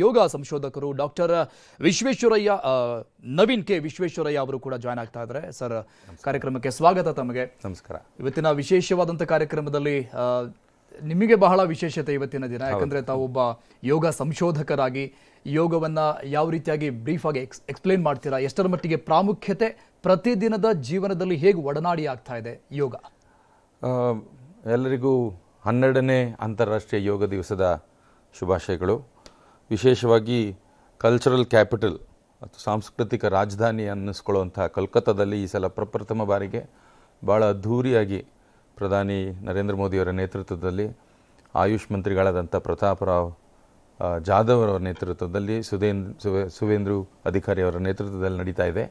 ಯೋಗ ಸಂಶೋಧಕರು doctor Visvesvaraya Naveen K Visvesvaraya ಅವರು ಕೂಡ ಜಾಯ್ನ್ ಆಗ್ತಾ ಇದ್ದಾರೆ. ಸರ್, ಕಾರ್ಯಕ್ರಮಕ್ಕೆ ಸ್ವಾಗತ ತಮಗೆ. ನಮಸ್ಕಾರ. ಇವತ್ತಿನ ವಿಶೇಷವಾದಂಥ ಕಾರ್ಯಕ್ರಮದಲ್ಲಿ ನಿಮಗೆ ಬಹಳ ವಿಶೇಷತೆ ಇವತ್ತಿನ ದಿನ, ಯಾಕಂದ್ರೆ ತಾವೊಬ್ಬ ಯೋಗ ಸಂಶೋಧಕರಾಗಿ ಯೋಗವನ್ನ ಯಾವ ರೀತಿಯಾಗಿ ಬ್ರೀಫ್ ಆಗಿ ಎಕ್ಸ್ಪ್ಲೇನ್ ಮಾಡ್ತೀರಾ, ಎಷ್ಟರ ಮಟ್ಟಿಗೆ ಪ್ರಾಮುಖ್ಯತೆ ಪ್ರತಿದಿನದ ಜೀವನದಲ್ಲಿ ಹೇಗೆ ಒಡನಾಡಿ ಆಗ್ತಾ ಇದೆ ಯೋಗ? ಎಲ್ಲರಿಗೂ 12ನೇ ಅಂತಾರಾಷ್ಟ್ರೀಯ ಯೋಗ ದಿವಸದ ಶುಭಾಶಯಗಳು. ವಿಶೇಷವಾಗಿ ಕಲ್ಚರಲ್ ಕ್ಯಾಪಿಟಲ್ ಅಥವಾ ಸಾಂಸ್ಕೃತಿಕ ರಾಜಧಾನಿ ಅನ್ನಿಸ್ಕೊಳ್ಳುವಂಥ ಕೋಲ್ಕತ್ತಾದಲ್ಲಿ ಈ ಸಲ ಪ್ರಪ್ರಥಮ ಬಾರಿಗೆ ಭಾಳ ಅದ್ಧೂರಿಯಾಗಿ ಪ್ರಧಾನಿ ನರೇಂದ್ರ ಮೋದಿಯವರ ನೇತೃತ್ವದಲ್ಲಿ ಆಯುಷ್ ಮಂತ್ರಿಗಳಾದಂಥ ಪ್ರತಾಪರಾವ್ ಜಾಧವ್ ಅವರ ನೇತೃತ್ವದಲ್ಲಿ ಸುವೇಂದ್ರು ಅಧಿಕಾರಿ ಅವರ ನೇತೃತ್ವದಲ್ಲಿ ನಡೀತಾ ಇದೆ.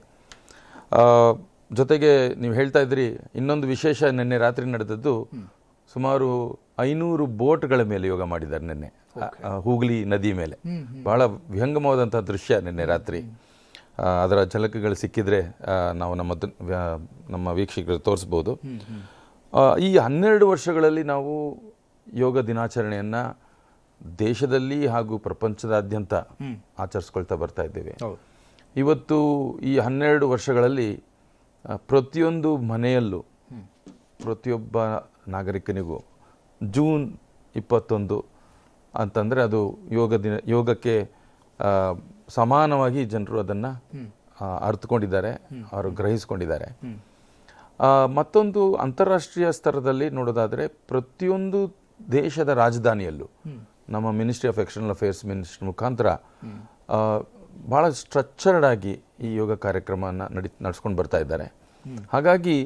ಜೊತೆಗೆ ನೀವು ಹೇಳ್ತಾ ಇದ್ರಿ, ಇನ್ನೊಂದು ವಿಶೇಷ ನಿನ್ನೆ ರಾತ್ರಿ ನಡೆದದ್ದು, ಸುಮಾರು 500 ಬೋಟ್ಗಳ ಮೇಲೆ ಯೋಗ ಮಾಡಿದ್ದಾರೆ ನಿನ್ನೆ ಹೂಗ್ಲಿ ನದಿ ಮೇಲೆ. ಬಹಳ ವಿಹಂಗಮವಾದಂಥ ದೃಶ್ಯ ನಿನ್ನೆ ರಾತ್ರಿ. ಅದರ ಝಲಕಗಳು ಸಿಕ್ಕಿದ್ರೆ ನಾವು ನಮ್ಮ ವೀಕ್ಷಕರು ತೋರಿಸ್ಬೋದು. ಈ 12 ವರ್ಷಗಳಲ್ಲಿ ನಾವು ಯೋಗ ದಿನಾಚರಣೆಯನ್ನು ದೇಶದಲ್ಲಿ ಹಾಗೂ ಪ್ರಪಂಚದಾದ್ಯಂತ ಆಚರಿಸ್ಕೊಳ್ತಾ ಬರ್ತಾ ಇದ್ದೇವೆ. ಇವತ್ತು ಈ 12 ವರ್ಷಗಳಲ್ಲಿ ಪ್ರತಿಯೊಂದು ಮನೆಯಲ್ಲೂ ಪ್ರತಿಯೊಬ್ಬ ನಾಗರಿಕನಿಗೂ ಜೂನ್ 21 ಅಂತಂದರೆ ಅದು ಯೋಗಕ್ಕೆ ಸಮಾನವಾಗಿ ಜನರು ಅದನ್ನು ಅರ್ಥಕೊಂಡಿದ್ದಾರೆ, ಅವರು ಗ್ರಹಿಸ್ಕೊಂಡಿದ್ದಾರೆ. ಮತ್ತೊಂದು ಅಂತಾರಾಷ್ಟ್ರೀಯ ಸ್ತರದಲ್ಲಿ ನೋಡೋದಾದರೆ ಪ್ರತಿಯೊಂದು ದೇಶದ ರಾಜಧಾನಿಯಲ್ಲೂ ನಮ್ಮ ministry of external affairs ministry ಮುಖಾಂತರ ಭಾಳ ಸ್ಟ್ರಕ್ಚರ್ಡ್ ಆಗಿ ಈ ಯೋಗ ಕಾರ್ಯಕ್ರಮವನ್ನು ನಡೆಸ್ಕೊಂಡು ಬರ್ತಾ ಇದ್ದಾರೆ. ಹಾಗಾಗಿ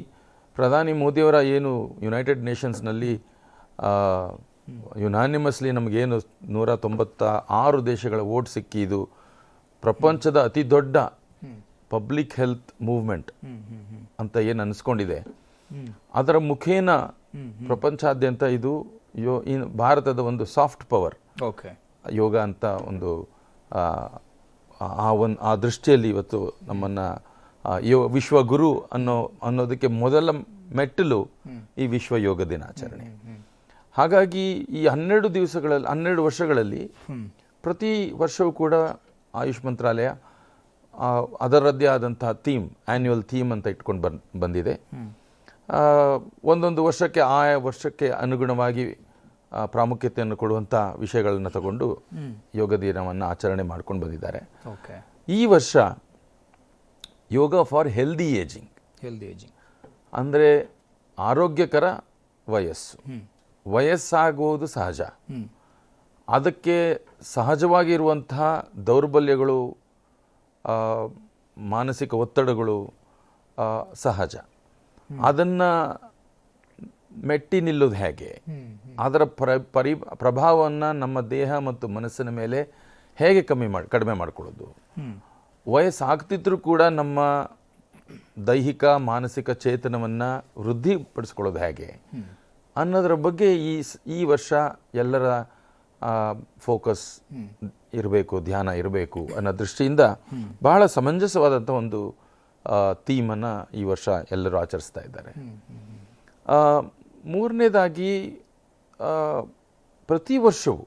ಪ್ರಧಾನಿ ಮೋದಿಯವರ ಏನು ಯುನೈಟೆಡ್ ನೇಷನ್ಸ್ನಲ್ಲಿ ಯುನಾನಿಮಸ್ಲಿ ನಮಗೇನು 196 ದೇಶಗಳ ವೋಟ್ ಸಿಕ್ಕಿ ಇದು ಪ್ರಪಂಚದ ಅತಿ ದೊಡ್ಡ ಪಬ್ಲಿಕ್ ಹೆಲ್ತ್ ಮೂವ್ಮೆಂಟ್ ಅಂತ ಏನು ಅನಿಸ್ಕೊಂಡಿದೆ, ಅದರ ಮುಖೇನ ಪ್ರಪಂಚಾದ್ಯಂತ ಇದು ಭಾರತದ ಒಂದು ಸಾಫ್ಟ್ ಪವರ್ ಯೋಗ ಅಂತ ಒಂದು ಆ ದೃಷ್ಟಿಯಲ್ಲಿ ಇವತ್ತು ನಮ್ಮನ್ನು ವಿಶ್ವಗುರು ಅನ್ನೋದಕ್ಕೆ ಮೊದಲ ಮೆಟ್ಟಿಲು ಈ ವಿಶ್ವ ಯೋಗ ದಿನಾಚರಣೆ. ಹಾಗಾಗಿ ಈ 12 ವರ್ಷಗಳಲ್ಲಿ ಪ್ರತಿ ವರ್ಷವೂ ಕೂಡ ಆಯುಷ್ ಮಂತ್ರಾಲಯ ಅದರದ್ದೇ ಆದಂತಹ ಥೀಮ್, ಆನ್ಯುವಲ್ ಥೀಮ್ ಅಂತ ಇಟ್ಕೊಂಡು ಬಂದಿದೆ. ಒಂದೊಂದು ವರ್ಷಕ್ಕೆ ಆಯಾ ವರ್ಷಕ್ಕೆ ಅನುಗುಣವಾಗಿ ಪ್ರಾಮುಖ್ಯತೆಯನ್ನು ಕೊಡುವಂಥ ವಿಷಯಗಳನ್ನು ತಗೊಂಡು ಯೋಗ ದಿನವನ್ನು ಆಚರಣೆ ಮಾಡ್ಕೊಂಡು ಬಂದಿದ್ದಾರೆ. ಈ ವರ್ಷ ಯೋಗ ಫಾರ್ ಹೆಲ್ದಿ ಏಜಿಂಗ್ ಅಂದರೆ ಆರೋಗ್ಯಕರ ವಯಸ್ಸಾಗುವುದು ಸಹಜ, ಅದಕ್ಕೆ ಸಹಜವಾಗಿರುವಂತಹ ದೌರ್ಬಲ್ಯಗಳು, ಮಾನಸಿಕ ಒತ್ತಡಗಳು ಸಹಜ. ಅದನ್ನು ಮೆಟ್ಟಿ ನಿಲ್ಲೋದು ಹೇಗೆ, ಅದರ ಪ್ರಭಾವವನ್ನು ನಮ್ಮ ದೇಹ ಮತ್ತು ಮನಸ್ಸಿನ ಮೇಲೆ ಹೇಗೆ ಕಡಿಮೆ ಮಾಡಿಕೊಳ್ಳೋದು, ವಯಸ್ಸಾಗ್ತಿದ್ರೂ ಕೂಡ ನಮ್ಮ ದೈಹಿಕ ಮಾನಸಿಕ ಚೇತನವನ್ನು ವೃದ್ಧಿಪಡಿಸ್ಕೊಳ್ಳೋದು ಹೇಗೆ ಅನ್ನೋದರ ಬಗ್ಗೆ ಈ ವರ್ಷ ಎಲ್ಲರ ಫೋಕಸ್ ಇರಬೇಕು, ಧ್ಯಾನ ಇರಬೇಕು ಅನ್ನೋ ದೃಷ್ಟಿಯಿಂದ ಬಹಳ ಸಮಂಜಸವಾದಂಥ ಒಂದು ಥೀಮನ್ನು ಈ ವರ್ಷ ಎಲ್ಲರೂ ಆಚರಿಸ್ತಾ ಇದ್ದಾರೆ. ಮೂರನೇದಾಗಿ, ಪ್ರತಿ ವರ್ಷವೂ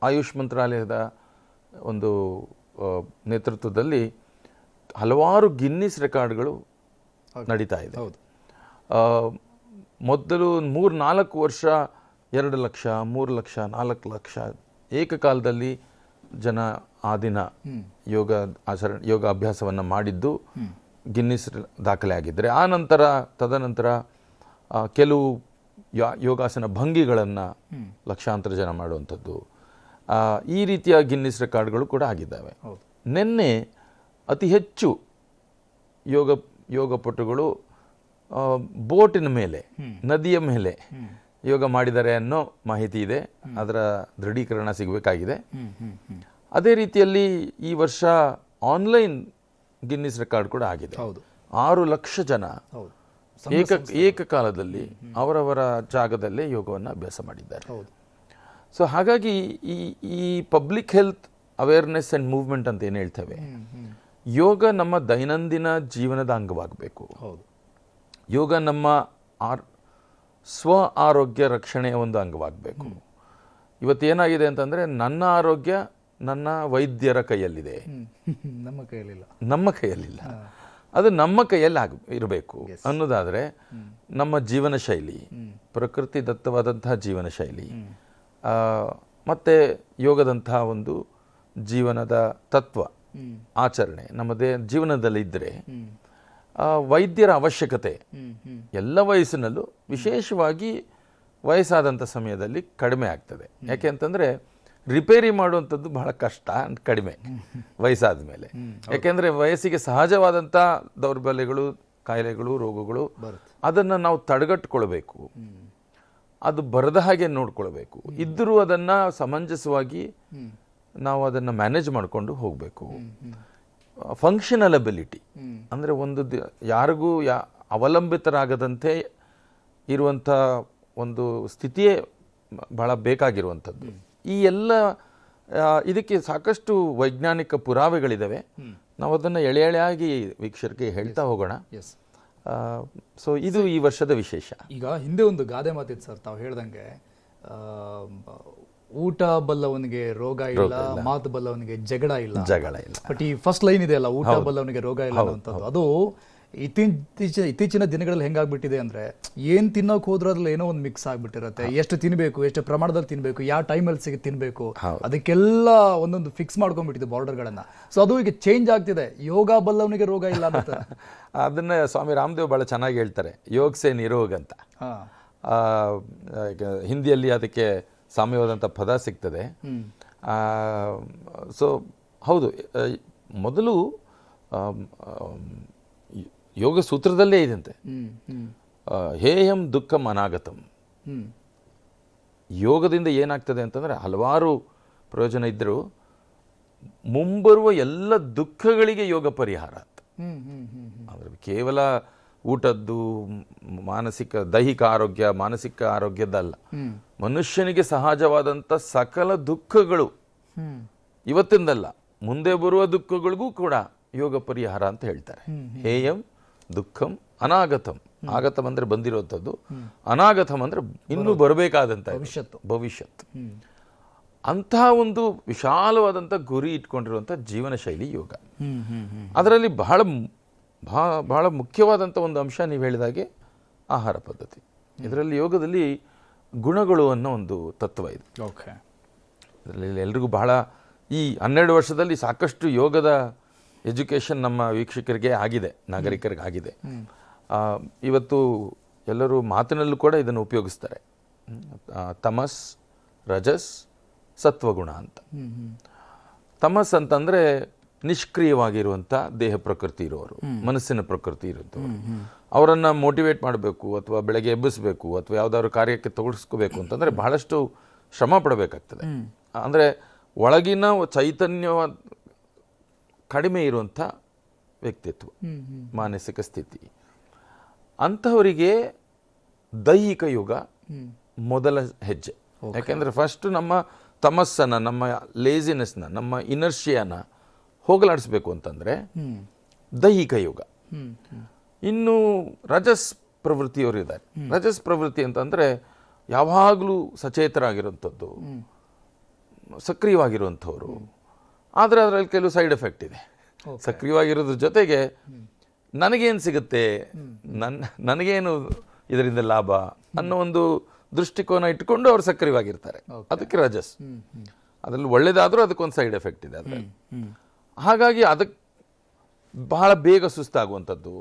ಆಯುಷ್ ಮಂತ್ರಾಲಯದ ಒಂದು ನೇತೃತ್ವದಲ್ಲಿ ಹಲವಾರು ಗಿನ್ನಿಸ್ ರೆಕಾರ್ಡ್ಗಳು ನಡೀತಾ ಇದೆ. ಮೊದಲು 3-4 ವರ್ಷ 2 ಲಕ್ಷ, 3 ಲಕ್ಷ, 4 ಲಕ್ಷ ಏಕಕಾಲದಲ್ಲಿ ಜನ ಆ ದಿನ ಯೋಗ ಅಭ್ಯಾಸವನ್ನು ಮಾಡಿದ್ದು ಗಿನ್ನಿಸ್ ದಾಖಲೆ ಆಗಿದ್ದರೆ, ತದನಂತರ ಕೆಲವು ಯೋಗಾಸನ ಭಂಗಿಗಳನ್ನು ಲಕ್ಷಾಂತರ ಜನ ಮಾಡುವಂಥದ್ದು, ಈ ರೀತಿಯ ಗಿನ್ನಿಸ್ ರೆಕಾರ್ಡ್ಗಳು ಕೂಡ ಆಗಿದ್ದಾವೆ. ನಿನ್ನೆ ಅತಿ ಹೆಚ್ಚು ಯೋಗಪಟುಗಳು ಬೋಟಿನ ಮೇಲೆ, ನದಿಯ ಮೇಲೆ ಯೋಗ ಮಾಡಿದ್ದಾರೆ ಅನ್ನೋ ಮಾಹಿತಿ ಇದೆ. ಅದರ ದೃಢೀಕರಣ ಸಿಗಬೇಕಾಗಿದೆ. ಅದೇ ರೀತಿಯಲ್ಲಿ ಈ ವರ್ಷ ಆನ್ಲೈನ್ ಗಿನ್ನಿಸ್ ರೆಕಾರ್ಡ್ ಕೂಡ ಆಗಿದೆ. 6 ಲಕ್ಷ ಜನ ಏಕಕಾಲದಲ್ಲಿ ಅವರವರ ಜಾಗದಲ್ಲೇ ಯೋಗವನ್ನು ಅಭ್ಯಾಸ ಮಾಡಿದ್ದಾರೆ. ಸೊ ಹಾಗಾಗಿ ಈ public health awareness and movement ಅಂತ ಏನು ಹೇಳ್ತೇವೆ, ಯೋಗ ನಮ್ಮ ದೈನಂದಿನ ಜೀವನದ ಅಂಗವಾಗಬೇಕು. ಯೋಗ ನಮ್ಮ ಸ್ವ ಆರೋಗ್ಯ ರಕ್ಷಣೆಯ ಒಂದು ಅಂಗವಾಗಬೇಕು. ಇವತ್ತೇನಾಗಿದೆ ಅಂತಂದರೆ, ನನ್ನ ಆರೋಗ್ಯ ನನ್ನ ವೈದ್ಯರ ಕೈಯಲ್ಲಿದೆ, ನಮ್ಮ ಕೈಯಲ್ಲಿಲ್ಲ. ನಮ್ಮ ಕೈಯಲ್ಲಿಲ್ಲ. ಅದು ನಮ್ಮ ಕೈಯಲ್ಲಿ ಇರಬೇಕು ಅನ್ನೋದಾದರೆ ನಮ್ಮ ಜೀವನ ಶೈಲಿ, ಪ್ರಕೃತಿ ದತ್ತವಾದಂತಹ ಜೀವನ ಶೈಲಿ, ಮತ್ತು ಯೋಗದಂತಹ ಒಂದು ಜೀವನದ ತತ್ವ ಆಚರಣೆ ನಮ್ಮದೇ ಜೀವನದಲ್ಲಿ ಇದ್ದರೆ ವೈದ್ಯರ ಅವಶ್ಯಕತೆ ಎಲ್ಲ ವಯಸ್ಸಿನಲ್ಲೂ, ವಿಶೇಷವಾಗಿ ವಯಸ್ಸಾದಂಥ ಸಮಯದಲ್ಲಿ ಕಡಿಮೆ ಆಗ್ತದೆ. ಯಾಕೆ ಅಂತಂದರೆ ರಿಪೇರಿ ಮಾಡುವಂಥದ್ದು ಬಹಳ ಕಷ್ಟ, ಕಡಿಮೆ ವಯಸ್ಸಾದ ಮೇಲೆ. ಯಾಕೆಂದರೆ ವಯಸ್ಸಿಗೆ ಸಹಜವಾದಂಥ ದೌರ್ಬಲ್ಯಗಳು, ಕಾಯಿಲೆಗಳು, ರೋಗಗಳು, ಅದನ್ನು ನಾವು ತಡೆಗಟ್ಕೊಳ್ಬೇಕು, ಅದು ಬರದ ಹಾಗೆ ನೋಡ್ಕೊಳ್ಬೇಕು. ಇದ್ದರೂ ಅದನ್ನು ಸಮಂಜಸವಾಗಿ ನಾವು ಅದನ್ನು ಮ್ಯಾನೇಜ್ ಮಾಡಿಕೊಂಡು ಹೋಗಬೇಕು. ಫಂಕ್ಷನಲ್ ಅಬಿಲಿಟಿ ಅಂದರೆ ಒಂದು ಯಾರಿಗೂ ಅವಲಂಬಿತರಾಗದಂತೆ ಇರುವಂಥ ಒಂದು ಸ್ಥಿತಿಯೇ ಬಹಳ ಬೇಕಾಗಿರುವಂಥದ್ದು. ಈ ಎಲ್ಲ ಇದಕ್ಕೆ ಸಾಕಷ್ಟು ವೈಜ್ಞಾನಿಕ ಪುರಾವೆಗಳಿದ್ದಾವೆ. ನಾವು ಅದನ್ನು ಎಳೆ ಎಳೆಯಾಗಿ ವೀಕ್ಷಕರಿಗೆ ಹೇಳ್ತಾ ಹೋಗೋಣ. ಸೊ ಇದು ಈ ವರ್ಷದ ವಿಶೇಷ. ಈಗ ಹಿಂದೆ ಒಂದು ಗಾದೆ ಮಾತಿತ್ತು ಸರ್, ತಾವು ಹೇಳ್ದಂಗೆ ಊಟ ಬಲ್ಲವನಿಗೆ ರೋಗ ಇಲ್ಲ, ಮಾತು ಬಲ್ಲವನಿಗೆ ಜಗಳ ಇಲ್ಲ. ಬಟ್ ಈ ಫಸ್ಟ್ ಲೈನ್ ಇದೆ ಅಲ್ಲ, ಊಟ ಬಲ್ಲವನಿಗೆ ರೋಗ ಇಲ್ಲ ಅನ್ನುವಂಥದ್ದು, ಅದು ಇತ್ತೀಚಿನ ದಿನಗಳಲ್ಲಿ ಹೆಂಗಾಗ್ಬಿಟ್ಟಿದೆ ಅಂದ್ರೆ, ಏನ್ ತಿನ್ನೋಕ್ ಹೋದ್ರಲ್ಲಿ ಏನೋ ಒಂದು ಮಿಕ್ಸ್ ಆಗ್ಬಿಟ್ಟಿರತ್ತೆ. ಎಷ್ಟು ತಿನ್ಬೇಕು, ಎಷ್ಟು ಪ್ರಮಾಣದಲ್ಲಿ ತಿನ್ಬೇಕು, ಯಾವ ಟೈಮಲ್ಲಿ ತಿನ್ಬೇಕು, ಅದಕ್ಕೆಲ್ಲ ಒಂದೊಂದು ಫಿಕ್ಸ್ ಮಾಡ್ಕೊಂಡ್ಬಿಟ್ಟಿದೆ ಬಾರ್ಡರ್ಗಳನ್ನ. ಸೊ ಅದು ಈಗ ಚೇಂಜ್ ಆಗ್ತಿದೆ. ಯೋಗ ಬಲ್ಲವನಿಗೆ ರೋಗ ಇಲ್ಲ ಅಂತ ಅದನ್ನ ಸ್ವಾಮಿ ರಾಮದೇವ್ ಬಹಳ ಚೆನ್ನಾಗಿ ಹೇಳ್ತಾರೆ, ಯೋಗ ಸೇ ನಿರೋಗ ಅಂತ. ಹಿಂದಿಯಲ್ಲಿ ಅದಕ್ಕೆ ಸಾಮ್ಯವಾದಂಥ ಪದ ಸಿಗ್ತದೆ. ಸೊ ಹೌದು, ಮೊದಲು ಯೋಗ ಸೂತ್ರದಲ್ಲೇ ಇದಂತೆ, ಹೇಯಂ ದುಃಖಂ ಅನಾಗತಂ. ಯೋಗದಿಂದ ಏನಾಗ್ತದೆ ಅಂತಂದರೆ ಹಲವಾರು ಪ್ರಯೋಜನ ಇದ್ದರೂ ಮುಂಬರುವ ಎಲ್ಲ ದುಃಖಗಳಿಗೆ ಯೋಗ ಪರಿಹಾರ ಅಂತ. ಅಂದರೆ ಕೇವಲ ಊಟದ್ದು, ಮಾನಸಿಕ ದೈಹಿಕ ಆರೋಗ್ಯ, ಮಾನಸಿಕ ಆರೋಗ್ಯದ್ದಲ್ಲ, ಮನುಷ್ಯನಿಗೆ ಸಹಜವಾದಂಥ ಸಕಲ ದುಃಖಗಳು ಇವತ್ತಿಂದಲ್ಲ ಮುಂದೆ ಬರುವ ದುಃಖಗಳಿಗೂ ಕೂಡ ಯೋಗ ಪರಿಹಾರ ಅಂತ ಹೇಳ್ತಾರೆ. ಹೇಯಂ ದುಃಖಂ ಅನಾಗತಂ. ಆಗತಂ ಅಂದ್ರೆ ಬಂದಿರುವಂಥದ್ದು, ಅನಾಗತಂ ಅಂದ್ರೆ ಇನ್ನೂ ಬರಬೇಕಾದಂಥ ಭವಿಷ್ಯತ್. ಅಂತಹ ಒಂದು ವಿಶಾಲವಾದಂಥ ಗುರಿ ಇಟ್ಕೊಂಡಿರುವಂಥ ಜೀವನ ಶೈಲಿ ಯೋಗ. ಅದರಲ್ಲಿ ಬಹಳ ಮುಖ್ಯವಾದಂಥ ಒಂದು ಅಂಶ ನೀವು ಹೇಳಿದಾಗೆ ಆಹಾರ ಪದ್ಧತಿ. ಇದರಲ್ಲಿ ಯೋಗದಲ್ಲಿ ಗುಣಗಳು ಅನ್ನೋ ಒಂದು ತತ್ವ ಇದೆ. ಇದರಲ್ಲಿ ಎಲ್ರಿಗೂ ಬಹಳ ಈ 12 ವರ್ಷದಲ್ಲಿ ಸಾಕಷ್ಟು ಯೋಗದ ಎಜುಕೇಷನ್ ನಮ್ಮ ವೀಕ್ಷಕರಿಗೆ ಆಗಿದೆ, ನಾಗರಿಕರಿಗೆ ಆಗಿದೆ. ಇವತ್ತು ಎಲ್ಲರೂ ಮಾತಿನಲ್ಲೂ ಕೂಡ ಇದನ್ನು ಉಪಯೋಗಿಸ್ತಾರೆ. ತಮಸ್, ರಜಸ್, ಸತ್ವಗುಣ ಅಂತ. ತಮಸ್ ಅಂತಂದರೆ ನಿಷ್ಕ್ರಿಯವಾಗಿರುವಂಥ ದೇಹ ಪ್ರಕೃತಿ ಇರೋರು, ಮನಸ್ಸಿನ ಪ್ರಕೃತಿ ಇರುತ್ತವರು. ಅವರನ್ನು ಮೋಟಿವೇಟ್ ಮಾಡಬೇಕು ಅಥವಾ ಬೆಳಗ್ಗೆ ಎಬ್ಬಿಸಬೇಕು ಅಥವಾ ಯಾವುದಾದ್ರು ಕಾರ್ಯಕ್ಕೆ ತೊಡಗಿಸ್ಕೋಬೇಕು ಅಂತಂದರೆ ಬಹಳಷ್ಟು ಶ್ರಮ ಪಡಬೇಕಾಗ್ತದೆ. ಅಂದರೆ ಒಳಗಿನ ಚೈತನ್ಯ ಕಡಿಮೆ ಇರುವಂಥ ವ್ಯಕ್ತಿತ್ವ, ಮಾನಸಿಕ ಸ್ಥಿತಿ, ಅಂಥವರಿಗೆ ದೈಹಿಕ ಯೋಗ ಮೊದಲ ಹೆಜ್ಜೆ. ಯಾಕೆಂದರೆ ಫಸ್ಟ್ ನಮ್ಮ ತಮಸ್ಸನ್ನು, ನಮ್ಮ ಲೇಜಿನೆಸ್ನ, ನಮ್ಮ ಇನರ್ಷಿಯನ ಹೋಗಲಾಡಿಸ್ಬೇಕು ಅಂತಂದರೆ ದೈಹಿಕ ಯೋಗ. ಇನ್ನು ರಜಸ್ ಪ್ರವೃತ್ತಿಯವರು ಇದ್ದಾರೆ. ರಜಸ್ ಪ್ರವೃತ್ತಿ ಅಂತಂದರೆ ಯಾವಾಗಲೂ ಸಚೇತರಾಗಿರುವಂಥದ್ದು, ಸಕ್ರಿಯವಾಗಿರುವಂಥವ್ರು. ಆದರೆ ಅದರಲ್ಲಿ ಕೆಲವು ಸೈಡ್ ಎಫೆಕ್ಟ್ ಇದೆ. ಸಕ್ರಿಯವಾಗಿರೋದ್ರ ಜೊತೆಗೆ ನನಗೇನು ಸಿಗುತ್ತೆ, ನನಗೇನು ಇದರಿಂದ ಲಾಭ ಅನ್ನೋ ಒಂದು ದೃಷ್ಟಿಕೋನ ಇಟ್ಕೊಂಡು ಅವ್ರು ಸಕ್ರಿಯವಾಗಿರ್ತಾರೆ. ಅದಕ್ಕೆ ರಜಸ್. ಅದರಲ್ಲಿ ಒಳ್ಳೇದಾದರೂ ಅದಕ್ಕೊಂದು ಸೈಡ್ ಎಫೆಕ್ಟ್ ಇದೆ. ಆದರೆ ಹಾಗಾಗಿ ಅದಕ್ಕೆ ಬಹಳ ಬೇಗ ಸುಸ್ತಾಗುವಂಥದ್ದು,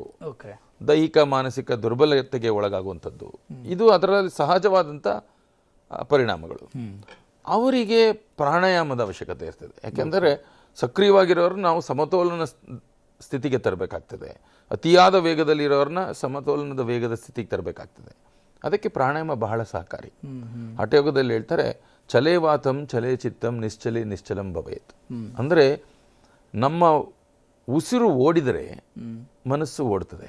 ದೈಹಿಕ ಮಾನಸಿಕ ದುರ್ಬಲತೆಗೆ ಒಳಗಾಗುವಂಥದ್ದು, ಇದು ಅದರಲ್ಲಿ ಸಹಜವಾದಂಥ ಪರಿಣಾಮಗಳು. ಅವರಿಗೆ ಪ್ರಾಣಾಯಾಮದ ಅವಶ್ಯಕತೆ ಇರ್ತದೆ. ಯಾಕೆಂದರೆ ಸಕ್ರಿಯವಾಗಿರೋರು ನಾವು ಸಮತೋಲನ ಸ್ಥಿತಿಗೆ ತರಬೇಕಾಗ್ತದೆ. ಅತಿಯಾದ ವೇಗದಲ್ಲಿರೋರನ್ನ ಸಮತೋಲನದ ವೇಗದ ಸ್ಥಿತಿಗೆ ತರಬೇಕಾಗ್ತದೆ. ಅದಕ್ಕೆ ಪ್ರಾಣಾಯಾಮ ಬಹಳ ಸಹಕಾರಿ. ಹಠಯೋಗದಲ್ಲಿ ಹೇಳ್ತಾರೆ, ಚಲೇ ವಾತಂ ಚಲೇ ಚಿತ್ತಂ ನಿಶ್ಚಲೇ ನಿಶ್ಚಲಂ ಭವೇತ್. ಅಂದರೆ ನಮ್ಮ ಉಸಿರು ಓಡಿದರೆ ಮನಸ್ಸು ಓಡ್ತದೆ.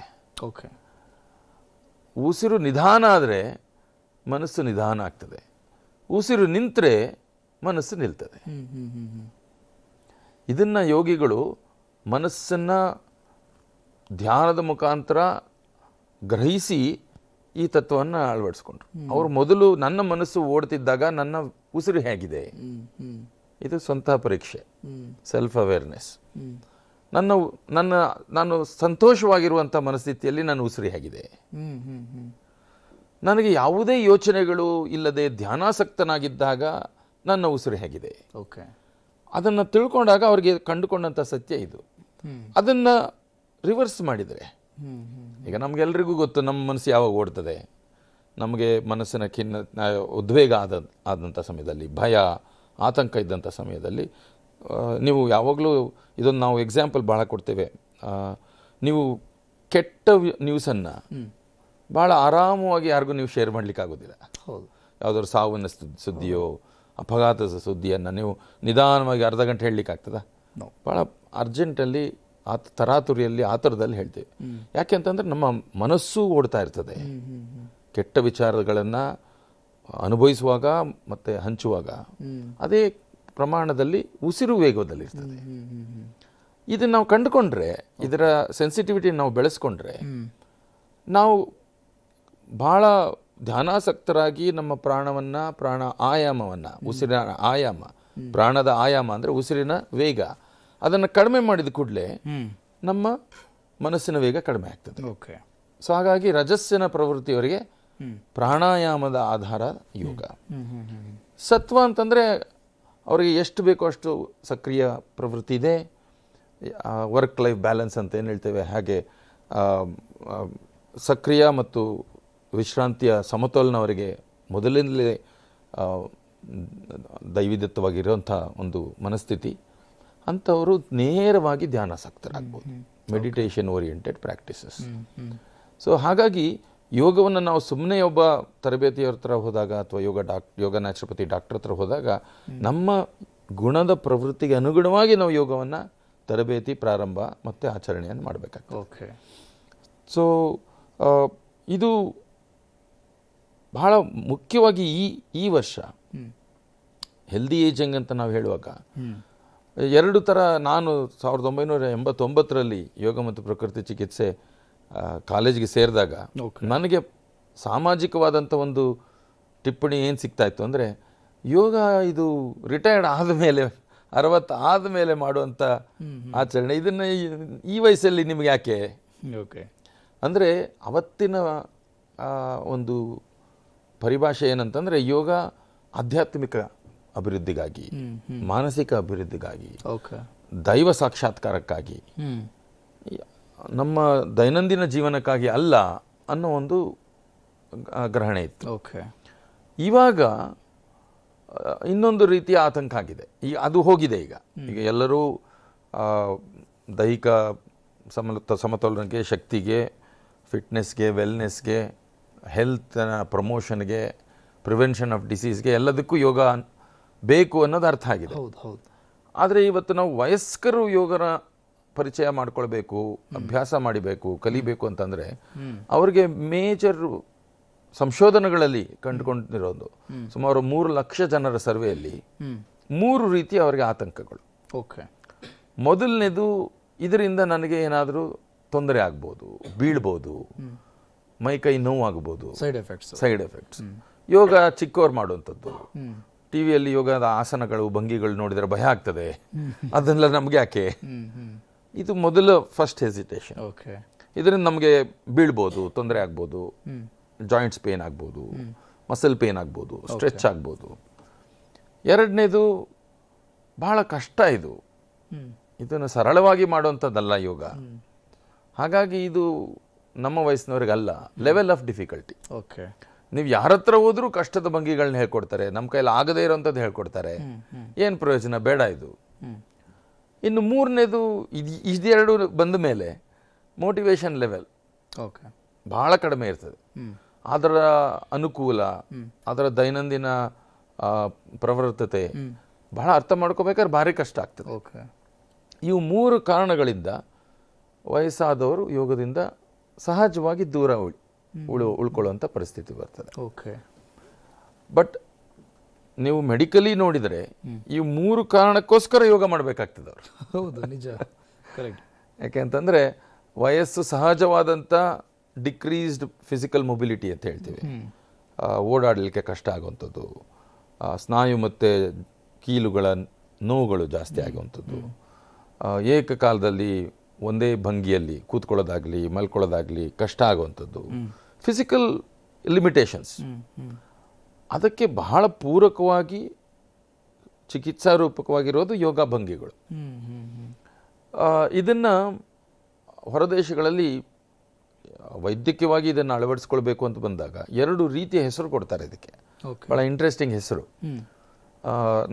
ಉಸಿರು ನಿಧಾನ ಆದರೆ ಮನಸ್ಸು ನಿಧಾನ ಆಗ್ತದೆ. ಉಸಿರು ನಿಂತರೆ ಮನಸ್ಸು ನಿಲ್ತದೆ. ಇದನ್ನು ಯೋಗಿಗಳು ಮನಸ್ಸನ್ನು ಧ್ಯಾನದ ಮುಖಾಂತರ ಗ್ರಹಿಸಿ ಈ ತತ್ವವನ್ನು ಅಳವಡಿಸ್ಕೊಂಡ್ರು. ಅವರು ಮೊದಲು ನನ್ನ ಮನಸ್ಸು ಓಡ್ತಿದ್ದಾಗ ನನ್ನ ಉಸಿರು ಹೇಗಿದೆ, ಇದು ಸ್ವಂತ ಪರೀಕ್ಷೆ, ಸೆಲ್ಫ್ ಅವೇರ್ನೆಸ್. ನನ್ನ ನನ್ನ ನಾನು ಸಂತೋಷವಾಗಿರುವಂಥ ಮನಸ್ಥಿತಿಯಲ್ಲಿ ನಾನು ಉಸಿರಿ ಆಗಿದೆ. ನನಗೆ ಯಾವುದೇ ಯೋಚನೆಗಳು ಇಲ್ಲದೆ ಧ್ಯಾನಾಸಕ್ತನಾಗಿದ್ದಾಗ ನನ್ನ ಉಸಿರಿ ಆಗಿದೆ. ಓಕೆ, ಅದನ್ನು ತಿಳ್ಕೊಂಡಾಗ ಅವ್ರಿಗೆ ಕಂಡುಕೊಂಡಂಥ ಸತ್ಯ ಇದು. ಅದನ್ನು ರಿವರ್ಸ್ ಮಾಡಿದರೆ, ಈಗ ನಮಗೆಲ್ರಿಗೂ ಗೊತ್ತು ನಮ್ಮ ಮನಸ್ಸು ಯಾವಾಗ ಓಡ್ತದೆ. ನಮಗೆ ಮನಸ್ಸಿನ ಉದ್ವೇಗ ಆದಂಥ ಸಮಯದಲ್ಲಿ, ಭಯ ಆತಂಕ ಇದ್ದಂಥ ಸಮಯದಲ್ಲಿ ನೀವು ಯಾವಾಗಲೂ ಇದೊಂದು ನಾವು ಎಕ್ಸಾಂಪಲ್ ಭಾಳ ಕೊಡ್ತೇವೆ. ನೀವು ಕೆಟ್ಟ ನ್ಯೂಸನ್ನು ಭಾಳ ಆರಾಮವಾಗಿ ಯಾರಿಗೂ ನೀವು ಶೇರ್ ಮಾಡಲಿಕ್ಕಾಗೋದಿಲ್ಲ. ಯಾವುದಾದ್ರು ಸಾವಿನ ಸುದ್ದಿಯೋ ಅಪಘಾತದ ಸುದ್ದಿಯನ್ನು ನೀವು ನಿಧಾನವಾಗಿ ಅರ್ಧ ಗಂಟೆ ಹೇಳಲಿಕ್ಕಾಗ್ತದ? ಭಾಳ ಅರ್ಜೆಂಟಲ್ಲಿ ತರಾತುರಿಯಲ್ಲಿ ಆತುರದಲ್ಲಿ ಹೇಳ್ತೇವೆ. ಯಾಕೆ ಅಂತಂದರೆ ನಮ್ಮ ಮನಸ್ಸು ಓಡ್ತಾ ಇರ್ತದೆ. ಕೆಟ್ಟ ವಿಚಾರಗಳನ್ನು ಅನುಭವಿಸುವಾಗ ಮತ್ತು ಹಂಚುವಾಗ ಅದೇ ಪ್ರಮಾಣದಲ್ಲಿ ಉಸಿರು ವೇಗದಲ್ಲಿರ್ತದೆ. ಇದನ್ನು ನಾವು ಕಂಡುಕೊಂಡ್ರೆ, ಇದರ ಸೆನ್ಸಿಟಿವಿಟಿ ನಾವು ಬೆಳೆಸ್ಕೊಂಡ್ರೆ, ನಾವು ಭಾಳ ಧ್ಯಾನಾಸಕ್ತರಾಗಿ ನಮ್ಮ ಪ್ರಾಣ ಆಯಾಮವನ್ನು, ಉಸಿರಿನ ಆಯಾಮ, ಪ್ರಾಣದ ಆಯಾಮ ಅಂದರೆ ಉಸಿರಿನ ವೇಗ, ಅದನ್ನು ಕಡಿಮೆ ಮಾಡಿದ ಕೂಡಲೇ ನಮ್ಮ ಮನಸ್ಸಿನ ವೇಗ ಕಡಿಮೆ ಆಗ್ತದೆ. ಓಕೆ, ಸೊ ಹಾಗಾಗಿ ರಜಸ್ಸಿನ ಪ್ರವೃತ್ತಿಯವರಿಗೆ ಪ್ರಾಣಾಯಾಮದ ಆಧಾರ ಯೋಗ. ಸತ್ವ ಅಂತಂದರೆ ಅವರಿಗೆ ಎಷ್ಟು ಬೇಕೋ ಅಷ್ಟು ಸಕ್ರಿಯ ಪ್ರವೃತ್ತಿ ಇದೆ. ವರ್ಕ್ ಲೈಫ್ ಬ್ಯಾಲೆನ್ಸ್ ಅಂತ ಏನು ಹೇಳ್ತೇವೆ, ಹಾಗೆ ಸಕ್ರಿಯ ಮತ್ತು ವಿಶ್ರಾಂತಿಯ ಸಮತೋಲನ ಅವರಿಗೆ ಮೊದಲಿಂದಲೇ ದೈವಿದತ್ತವಾಗಿರುವಂಥ ಒಂದು ಮನಸ್ಥಿತಿ. ಅಂಥವರು ನೇರವಾಗಿ ಧ್ಯಾನಾಸಕ್ತರಾಗ್ಬೋದು. Meditation oriented practices. ಸೊ ಹಾಗಾಗಿ ಯೋಗವನ್ನು ನಾವು ಸುಮ್ಮನೆ ಒಬ್ಬ ತರಬೇತಿಯವ್ರ ಹತ್ರ ಹೋದಾಗ ಅಥವಾ ಯೋಗ ನ್ಯಾಚುರೋಪತಿ ಡಾಕ್ಟರ್ ಹತ್ರ ಹೋದಾಗ ನಮ್ಮ ಗುಣದ ಪ್ರವೃತ್ತಿಗೆ ಅನುಗುಣವಾಗಿ ನಾವು ಯೋಗವನ್ನು ತರಬೇತಿ ಪ್ರಾರಂಭ ಮತ್ತು ಆಚರಣೆಯನ್ನು ಮಾಡಬೇಕಾಗ್ತದೆ. ಓಕೆ, ಸೊ ಇದು ಬಹಳ ಮುಖ್ಯವಾಗಿ ಈ ವರ್ಷ ಹೆಲ್ದಿ ಏಜಿಂಗ್ ಅಂತ ನಾವು ಹೇಳುವಾಗ ಎರಡು ಥರ. ನಾನು 1989ರಲ್ಲಿ ಯೋಗ ಮತ್ತು ಪ್ರಕೃತಿ ಚಿಕಿತ್ಸೆ ಕಾಲೇಜಿಗೆ ಸೇರಿದಾಗ ನನಗೆ ಸಾಮಾಜಿಕವಾದಂಥ ಒಂದು ಟಿಪ್ಪಣಿ ಏನು ಸಿಗ್ತಾಯಿತ್ತು ಅಂದರೆ, ಯೋಗ ಇದು ರಿಟೈರ್ಡ್ ಆದಮೇಲೆ 60 ಆದಮೇಲೆ ಮಾಡುವಂಥ ಆಚರಣೆ, ಇದನ್ನು ಈ ವಯಸ್ಸಲ್ಲಿ ನಿಮಗೆ ಯಾಕೆ? ಓಕೆ, ಅಂದರೆ ಅವತ್ತಿನ ಒಂದು ಪರಿಭಾಷೆ ಏನಂತಂದರೆ, ಯೋಗ ಆಧ್ಯಾತ್ಮಿಕ ಅಭಿವೃದ್ಧಿಗಾಗಿ, ಮಾನಸಿಕ ಅಭಿವೃದ್ಧಿಗಾಗಿ, ದೈವ ಸಾಕ್ಷಾತ್ಕಾರಕ್ಕಾಗಿ, ನಮ್ಮ ದೈನಂದಿನ ಜೀವನಕ್ಕಾಗಿ ಅಲ್ಲ ಅನ್ನೋ ಒಂದು ಗ್ರಹಣೆ ಇತ್ತು. ಓಕೆ, ಇವಾಗ ಇನ್ನೊಂದು ರೀತಿಯ ಆತಂಕ ಆಗಿದೆ. ಈಗ ಅದು ಹೋಗಿದೆ. ಈಗ ಎಲ್ಲರೂ ದೈಹಿಕ ಸಮತೋಲನಕ್ಕೆ, ಶಕ್ತಿಗೆ, ಫಿಟ್ನೆಸ್ಗೆ, ವೆಲ್ನೆಸ್ಗೆ, ಹೆಲ್ತ್ನ ಪ್ರಮೋಷನ್ಗೆ, ಪ್ರಿವೆನ್ಷನ್ ಆಫ್ ಡಿಸೀಸ್ಗೆ ಎಲ್ಲದಕ್ಕೂ ಯೋಗ ಬೇಕು ಅನ್ನೋದು ಅರ್ಥ ಆಗಿದೆ. ಆದರೆ ಇವತ್ತು ನಾವು ವಯಸ್ಕರು ಯೋಗನ ಪರಿಚಯ ಮಾಡ್ಕೊಳ್ಬೇಕು, ಅಭ್ಯಾಸ ಮಾಡಬೇಕು, ಕಲಿಬೇಕು ಅಂತಂದರೆ ಅವ್ರಿಗೆ ಮೇಜರ್ ಸಂಶೋಧನೆಗಳಲ್ಲಿ ಕಂಡುಕೊಂಡಿರೋದು ಸುಮಾರು 3 ಲಕ್ಷ ಜನರ ಸರ್ವೆಯಲ್ಲಿ 3 ರೀತಿಯ ಅವರಿಗೆ ಆತಂಕಗಳು. ಓಕೆ, ಮೊದಲನೇದು, ಇದರಿಂದ ನನಗೆ ಏನಾದರೂ ತೊಂದರೆ ಆಗ್ಬೋದು, ಬೀಳ್ಬೋದು, ಮೈಕೈ ನೋವಾಗ್ಬೋದು, ಸೈಡ್ ಎಫೆಕ್ಟ್ಸ್. ಯೋಗ ಚಿಕ್ಕವ್ರು ಮಾಡುವಂಥದ್ದು. ಟಿವಿಯಲ್ಲಿ ಯೋಗದ ಆಸನಗಳು, ಭಂಗಿಗಳು ನೋಡಿದರೆ ಭಯ ಆಗ್ತದೆ, ಅದನ್ನೆಲ್ಲ ನಮಗೆ ಯಾಕೆ? ಇದು ಮೊದಲು ಫಸ್ಟ್ ಹೆಸಿಟೇಷನ್. ಓಕೆ, ಇದರಿಂದ ನಮಗೆ ಬೀಳ್ಬೋದು, ತೊಂದರೆ ಆಗ್ಬೋದು, ಜಾಯಿಂಟ್ಸ್ ಪೇನ್ ಆಗ್ಬೋದು, ಮಸಲ್ ಪೇನ್ ಆಗ್ಬೋದು, ಸ್ಟ್ರೆಚ್ ಆಗ್ಬೋದು. ಎರಡನೇದು, ಬಹಳ ಕಷ್ಟ ಇದು, ಇದನ್ನು ಸರಳವಾಗಿ ಮಾಡುವಂಥದ್ದಲ್ಲ ಯೋಗ. ಹಾಗಾಗಿ ಇದು ನಮ್ಮ ವಯಸ್ಸಿನವ್ರಿಗಲ್ಲ, ಲೆವೆಲ್ ಆಫ್ ಡಿಫಿಕಲ್ಟಿ. ಓಕೆ, ನೀವು ಯಾರ ಹತ್ರ ಹೋದ್ರೂ ಕಷ್ಟದ ಭಂಗಿಗಳನ್ನ ಹೇಳ್ಕೊಡ್ತಾರೆ, ನಮ್ಮ ಕೈಯಲ್ಲಿ ಆಗದೇ ಇರೋಂಥದ್ದು ಹೇಳ್ಕೊಡ್ತಾರೆ. ಏನು ಪ್ರಯೋಜನ? ಬೇಡ ಇದು. ಇನ್ನು ಮೂರನೇದು, ಇದೆರಡು ಬಂದ ಮೇಲೆ ಮೋಟಿವೇಶನ್ ಲೆವೆಲ್ ಭಾಳ ಕಡಿಮೆ ಇರ್ತದೆ. ಅದರ ಅನುಕೂಲ, ಅದರ ದೈನಂದಿನ ಪ್ರವೃತ್ತತೆ ಬಹಳ ಅರ್ಥ ಮಾಡ್ಕೋಬೇಕಾದ್ರೆ ಭಾರಿ ಕಷ್ಟ ಆಗ್ತದೆ. ಇವು 3 ಕಾರಣಗಳಿಂದ ವಯಸ್ಸಾದವರು ಯೋಗದಿಂದ ಸಹಜವಾಗಿ ದೂರ ಉಳ್ಕೊಳ್ಳುವಂಥ ಪರಿಸ್ಥಿತಿ ಬರ್ತದೆ. ಬಟ್ ನೀವು ಮೆಡಿಕಲಿ ನೋಡಿದರೆ ಈ 3 ಕಾರಣಕ್ಕೋಸ್ಕರ ಯೋಗ ಮಾಡಬೇಕಾಗ್ತದೆ ಅವರು. ಹೌದು, ನಿಜ, ಕರೆಕ್ಟ್. ಯಾಕೆ ಅಂತಂದರೆ ವಯಸ್ಸು ಸಹಜವಾದಂಥ ಡಿಕ್ರೀಸ್ಡ್ ಫಿಸಿಕಲ್ ಮೊಬಿಲಿಟಿ ಅಂತ ಹೇಳ್ತೀವಿ. ಓಡಾಡಲಿಕ್ಕೆ ಕಷ್ಟ ಆಗುವಂಥದ್ದು, ಸ್ನಾಯು ಮತ್ತು ಕೀಲುಗಳ ನೋವುಗಳು ಜಾಸ್ತಿ ಆಗುವಂಥದ್ದು, ಏಕಕಾಲದಲ್ಲಿ ಒಂದೇ ಭಂಗಿಯಲ್ಲಿ ಕೂತ್ಕೊಳ್ಳೋದಾಗಲಿ ಮಲ್ಕೊಳ್ಳೋದಾಗಲಿ ಕಷ್ಟ ಆಗುವಂಥದ್ದು, ಫಿಸಿಕಲ್ ಲಿಮಿಟೇಷನ್ಸ್. ಅದಕ್ಕೆ ಬಹಳ ಪೂರಕವಾಗಿ ಚಿಕಿತ್ಸಾ ರೂಪಕವಾಗಿರೋದು ಯೋಗ ಭಂಗಿಗಳು. ಇದನ್ನು ಹೊರದೇಶಗಳಲ್ಲಿ ವೈದ್ಯಕೀಯವಾಗಿ ಇದನ್ನು ಅಳವಡಿಸ್ಕೊಳ್ಬೇಕು ಅಂತ ಬಂದಾಗ 2 ರೀತಿಯ ಹೆಸರು ಕೊಡ್ತಾರೆ ಇದಕ್ಕೆ. ಭಾಳ ಇಂಟ್ರೆಸ್ಟಿಂಗ್ ಹೆಸರು.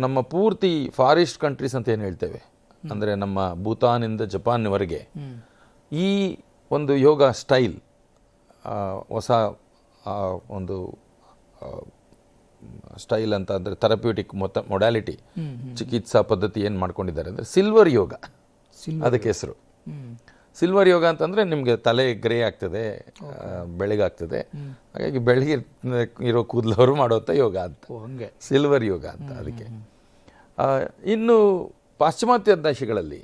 ನಮ್ಮ ಪೂರ್ತಿ ಫಾರೆಸ್ಟ್ ಕಂಟ್ರೀಸ್ ಅಂತ ಏನು ಹೇಳ್ತೇವೆ, ಅಂದರೆ ನಮ್ಮ ಭೂತಾನಿಂದ ಜಪಾನ್ವರೆಗೆ ಈ ಒಂದು ಯೋಗ ಸ್ಟೈಲ್, ಹೊಸ ಒಂದು ಸ್ಟೈಲ್ ಅಂತ ಅಂದರೆ ಥೆರಪ್ಯೂಟಿಕ್ ಮೊಡಾಲಿಟಿ ಚಿಕಿತ್ಸಾ ಪದ್ಧತಿ ಏನು ಮಾಡ್ಕೊಂಡಿದ್ದಾರೆ ಅಂದರೆ ಸಿಲ್ವರ್ ಯೋಗ, ಅದಕ್ಕೆ ಹೆಸರು. ಸಿಲ್ವರ್ ಯೋಗ ಅಂತಂದರೆ ನಿಮಗೆ ತಲೆ ಗ್ರೇ ಆಗ್ತದೆ, ಬೆಳಗಾಗ್ತದೆ, ಹಾಗಾಗಿ ಬೆಳಗ್ಗೆ ಇರೋ ಕೂದಲವರು ಮಾಡೋಂಥ ಯೋಗ ಅಂತ ಸಿಲ್ವರ್ ಯೋಗ ಅಂತ ಅದಕ್ಕೆ. ಇನ್ನು ಪಾಶ್ಚಿಮಾತ್ಯ ದೇಶಗಳಲ್ಲಿ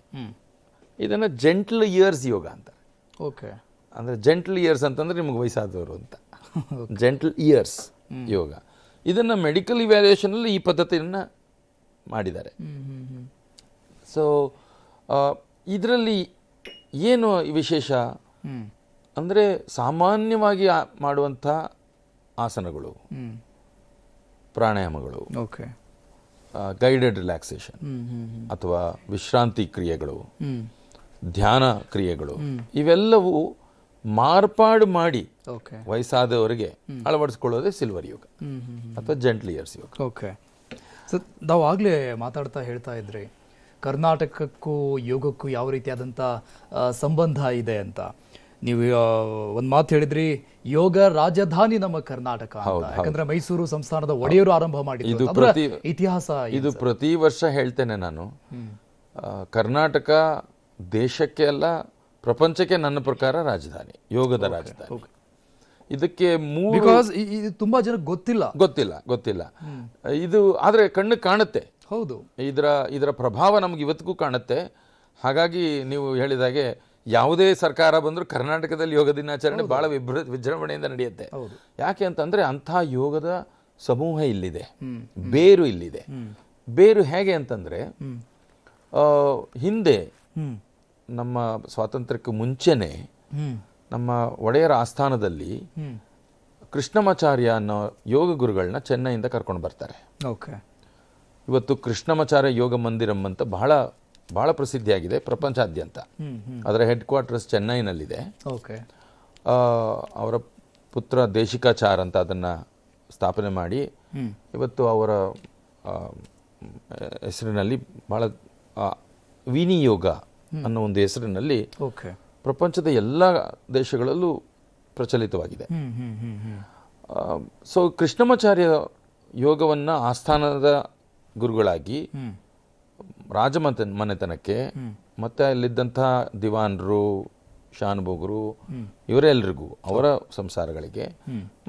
ಇದನ್ನು ಜೆಂಟ್ಲ್ ಇಯರ್ಸ್ ಯೋಗ ಅಂತಾರೆ. ಓಕೆ, ಅಂದರೆ ಜೆಂಟ್ಲ್ ಇಯರ್ಸ್ ಅಂತಂದರೆ ನಿಮಗೆ ವಯಸ್ಸಾದವರು ಅಂತ, ಜೆಂಟ್ಲ್ ಇಯರ್ಸ್ ಯೋಗ. ಇದನ್ನು ಮೆಡಿಕಲ್ ಇವ್ಯಾಲ್ಯೂಯೇಷನಲ್ಲಿ ಈ ಪದ್ಧತಿಯನ್ನು ಮಾಡಿದ್ದಾರೆ. ಸೊ ಇದರಲ್ಲಿ ಏನು ವಿಶೇಷ ಅಂದರೆ ಸಾಮಾನ್ಯವಾಗಿ ಮಾಡುವಂಥ ಆಸನಗಳು, ಪ್ರಾಣಾಯಾಮಗಳು, ಗೈಡೆಡ್ ರಿಲ್ಯಾಕ್ಸೇಷನ್ ಅಥವಾ ವಿಶ್ರಾಂತಿ ಕ್ರಿಯೆಗಳು, ಧ್ಯಾನ ಕ್ರಿಯೆಗಳು, ಇವೆಲ್ಲವೂ ಮಾರ್ಪಾಡು ಮಾಡಿ ವಯಸ್ಸಾದವರಿಗೆ ಅಳವಡಿಸ್ಕೊಳ್ಳೋದೇ ಸಿಲ್ವರ್ ಯೋಗ ಅಥವಾ ಜೆಂಟ್ಲ್ ಇಯರ್ಸ್ ಯೋಗ. ಓಕೆ, ಸೊ ನಾವು ಆಗಲೇ ಮಾತಾಡ್ತಾ ಹೇಳ್ತಾ ಇದ್ರಿ ಕರ್ನಾಟಕಕ್ಕೂ ಯೋಗಕ್ಕೂ ಯಾವ ರೀತಿಯಾದಂಥ ಸಂಬಂಧ ಇದೆ ಅಂತ. ನೀವು ಒಂದು ಮಾತು ಹೇಳಿದ್ರಿ, ಯೋಗ ರಾಜಧಾನಿ ನಮ್ಮ ಕರ್ನಾಟಕ ಅಂತ. ಯಾಕಂದ್ರೆ ಮೈಸೂರು ಸಂಸ್ಥಾನದ ಒಡೆಯರು ಆರಂಭ ಮಾಡಿದ್ದು ಇತಿಹಾಸ. ಇದು ಪ್ರತಿ ವರ್ಷ ಹೇಳ್ತೇನೆ ನಾನು. ಕರ್ನಾಟಕ ದೇಶಕ್ಕೆ ಅಲ್ಲ, ಪ್ರಪಂಚಕ್ಕೆ ನನ್ನ ಪ್ರಕಾರ ರಾಜಧಾನಿ, ಯೋಗದ ರಾಜಧಾನಿ. ಇದಕ್ಕೆ ಇದು ತುಂಬಾ ಜನ ಗೊತ್ತಿಲ್ಲ. ಇದು ಆದ್ರೆ ಕಣ್ಣು ಕಾಣುತ್ತೆ. ಹೌದು, ಇದರ ಪ್ರಭಾವ ನಮ್ಗೆ ಇವತ್ತಿಗೂ ಕಾಣುತ್ತೆ. ಹಾಗಾಗಿ ನೀವು ಹೇಳಿದಾಗೆ ಯಾವುದೇ ಸರ್ಕಾರ ಬಂದರೂ ಕರ್ನಾಟಕದಲ್ಲಿ ಯೋಗ ದಿನಾಚರಣೆ ಬಹಳ ವಿಜೃಂಭಣೆಯಿಂದ ನಡೆಯುತ್ತೆ. ಯಾಕೆ ಅಂತಂದ್ರೆ ಅಂಥ ಯೋಗದ ಸಮೂಹ ಇಲ್ಲಿದೆ, ಬೇರು ಇಲ್ಲಿದೆ. ಬೇರು ಹೇಗೆ ಅಂತಂದ್ರೆ ಹಿಂದೆ ನಮ್ಮ ಸ್ವಾತಂತ್ರ್ಯಕ್ಕೆ ಮುಂಚೆನೆ ನಮ್ಮ ಒಡೆಯರ ಆಸ್ಥಾನದಲ್ಲಿ ಕೃಷ್ಣಮಾಚಾರ್ಯ ಅನ್ನೋ ಯೋಗ ಗುರುಗಳನ್ನ ಚೆನ್ನೈಯಿಂದ ಕರ್ಕೊಂಡು ಬರ್ತಾರೆ. ಇವತ್ತು ಕೃಷ್ಣಮಾಚಾರ್ಯ ಯೋಗ ಮಂದಿರಂ ಅಂತ ಬಹಳ ಬಹಳ ಪ್ರಸಿದ್ಧಿಯಾಗಿದೆ ಪ್ರಪಂಚಾದ್ಯಂತ. ಅದರ ಹೆಡ್ ಕ್ವಾರ್ಟರ್ಸ್ ಚೆನ್ನೈನಲ್ಲಿದೆ. ಅವರ ಪುತ್ರ ದೇಶಿಕಾಚಾರ್ ಅಂತ ಅದನ್ನು ಸ್ಥಾಪನೆ ಮಾಡಿ ಇವತ್ತು ಅವರ ಹೆಸರಿನಲ್ಲಿ ಬಹಳ ವಿನಿಯೋಗ ಅನ್ನೋ ಒಂದು ಹೆಸರಿನಲ್ಲಿ ಪ್ರಪಂಚದ ಎಲ್ಲ ದೇಶಗಳಲ್ಲೂ ಪ್ರಚಲಿತವಾಗಿದೆ. ಸೊ ಕೃಷ್ಣಮಾಚಾರ್ಯ ಯೋಗವನ್ನು ಆಸ್ಥಾನದ ಗುರುಗಳಾಗಿ ರಾಜಮನೆತನಕ್ಕೆ ಮತ್ತೆ ಅಲ್ಲಿದ್ದಂಥ ದಿವಾನರು, ಶಾನುಭೋಗರು, ಇವರೆಲ್ಲರಿಗೂ ಅವರ ಸಂಸಾರಗಳಿಗೆ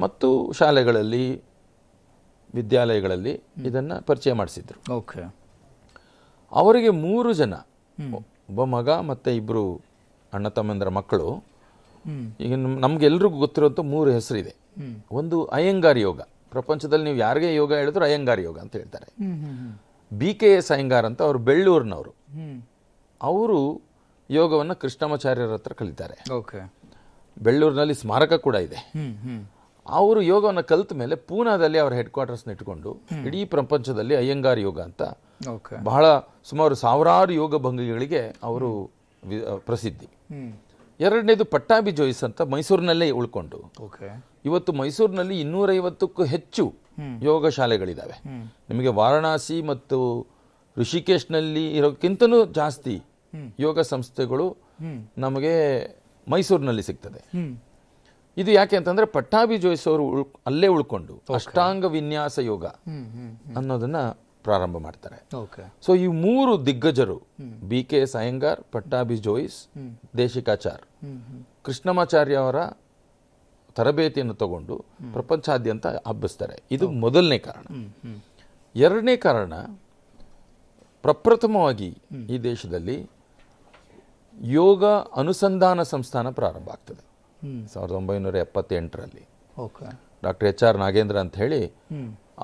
ಮತ್ತು ಶಾಲೆಗಳಲ್ಲಿ, ವಿದ್ಯಾಲಯಗಳಲ್ಲಿ ಇದನ್ನು ಪರಿಚಯ ಮಾಡಿಸಿದ್ರು. ಅವರಿಗೆ 3 ಜನ, ಒಬ್ಬ ಮಗ ಮತ್ತು 2 ಅಣ್ಣ ತಮ್ಮಂದರ ಮಕ್ಕಳು. ಈಗ ನಮ್ಗೆಲ್ರಿಗೂ ಗೊತ್ತಿರೋಂಥ 3 ಹೆಸರಿದೆ. ಒಂದು ಅಯ್ಯಂಗಾರ್ ಯೋಗ. ಪ್ರಪಂಚದಲ್ಲಿ ನೀವು ಯಾರಿಗೆ ಯೋಗ ಹೇಳಿದ್ರು ಅಯ್ಯಂಗಾರ್ ಯೋಗ ಅಂತ ಹೇಳ್ತಾರೆ. BKS ಅಯ್ಯಂಗಾರ್ ಅಂತ ಅವರು ಬೆಳ್ಳೂರಿನವರು. ಅವರು ಯೋಗವನ್ನು ಕೃಷ್ಣಮಾಚಾರ್ಯರ ಹತ್ರ ಕಲಿತಾರೆ. ಬೆಳ್ಳೂರಿನಲ್ಲಿ ಸ್ಮಾರಕ ಕೂಡ ಇದೆ. ಅವರು ಯೋಗವನ್ನು ಕಲಿತ ಮೇಲೆ ಪೂನಾದಲ್ಲಿ ಅವರ ಹೆಡ್ ಕ್ವಾರ್ಟರ್ಸ್ನ ಇಟ್ಕೊಂಡು ಇಡೀ ಪ್ರಪಂಚದಲ್ಲಿ ಅಯ್ಯಂಗಾರ್ ಯೋಗ ಅಂತ ಬಹಳ ಸುಮಾರು 1000 ಯೋಗ ಭಂಗಿಗಳಿಗೆ ಅವರು ಪ್ರಸಿದ್ಧಿ. ಎರಡನೇದು ಪಟ್ಟಾಭಿ ಜೋಯಿಸ್ ಅಂತ ಮೈಸೂರಿನಲ್ಲೇ ಉಳ್ಕೊಂಡು ಇವತ್ತು ಮೈಸೂರಿನಲ್ಲಿ 250ಕ್ಕೂ ಹೆಚ್ಚು ಯೋಗ ಶಾಲೆಗಳಿದ್ದಾವೆ. ನಿಮಗೆ ವಾರಣಾಸಿ ಮತ್ತು ಋಷಿಕೇಶ್ನಲ್ಲಿ ಇರೋಕ್ಕಿಂತನೂ ಜಾಸ್ತಿ ಯೋಗ ಸಂಸ್ಥೆಗಳು ನಮಗೆ ಮೈಸೂರಿನಲ್ಲಿ ಸಿಗ್ತದೆ. ಇದು ಯಾಕೆ ಅಂತಂದ್ರೆ ಪಟ್ಟಾಭಿ ಜೋಯಿಸ್ ಅವರು ಅಲ್ಲೇ ಉಳ್ಕೊಂಡು ಅಷ್ಟಾಂಗ ವಿನ್ಯಾಸ ಯೋಗ ಅನ್ನೋದನ್ನ ಪ್ರಾರಂಭ ಮಾಡ್ತಾರೆ. ಸೊ ಈ 3 ದಿಗ್ಗಜರು BKS ಅಯ್ಯಂಗಾರ್, ಪಟ್ಟಾಭಿ ಜೋಯಿಸ್, ದೇಶಿಕಾಚಾರ್, ಕೃಷ್ಣಮಾಚಾರ್ಯ ಅವರ ತರಬೇತಿಯನ್ನು ತಗೊಂಡು ಪ್ರಪಂಚಾದ್ಯಂತ ಹಬ್ಬಿಸ್ತಾರೆ. ಇದು ಮೊದಲನೇ ಕಾರಣ. ಎರಡನೇ ಕಾರಣ, ಪ್ರಪ್ರಥಮವಾಗಿ ಈ ದೇಶದಲ್ಲಿ ಯೋಗ ಅನುಸಂಧಾನ ಸಂಸ್ಥಾನ ಪ್ರಾರಂಭ ಆಗ್ತದೆ 1978ರಲ್ಲಿ. ಡಾಕ್ಟರ್ HR ನಾಗೇಂದ್ರ ಅಂತ ಹೇಳಿ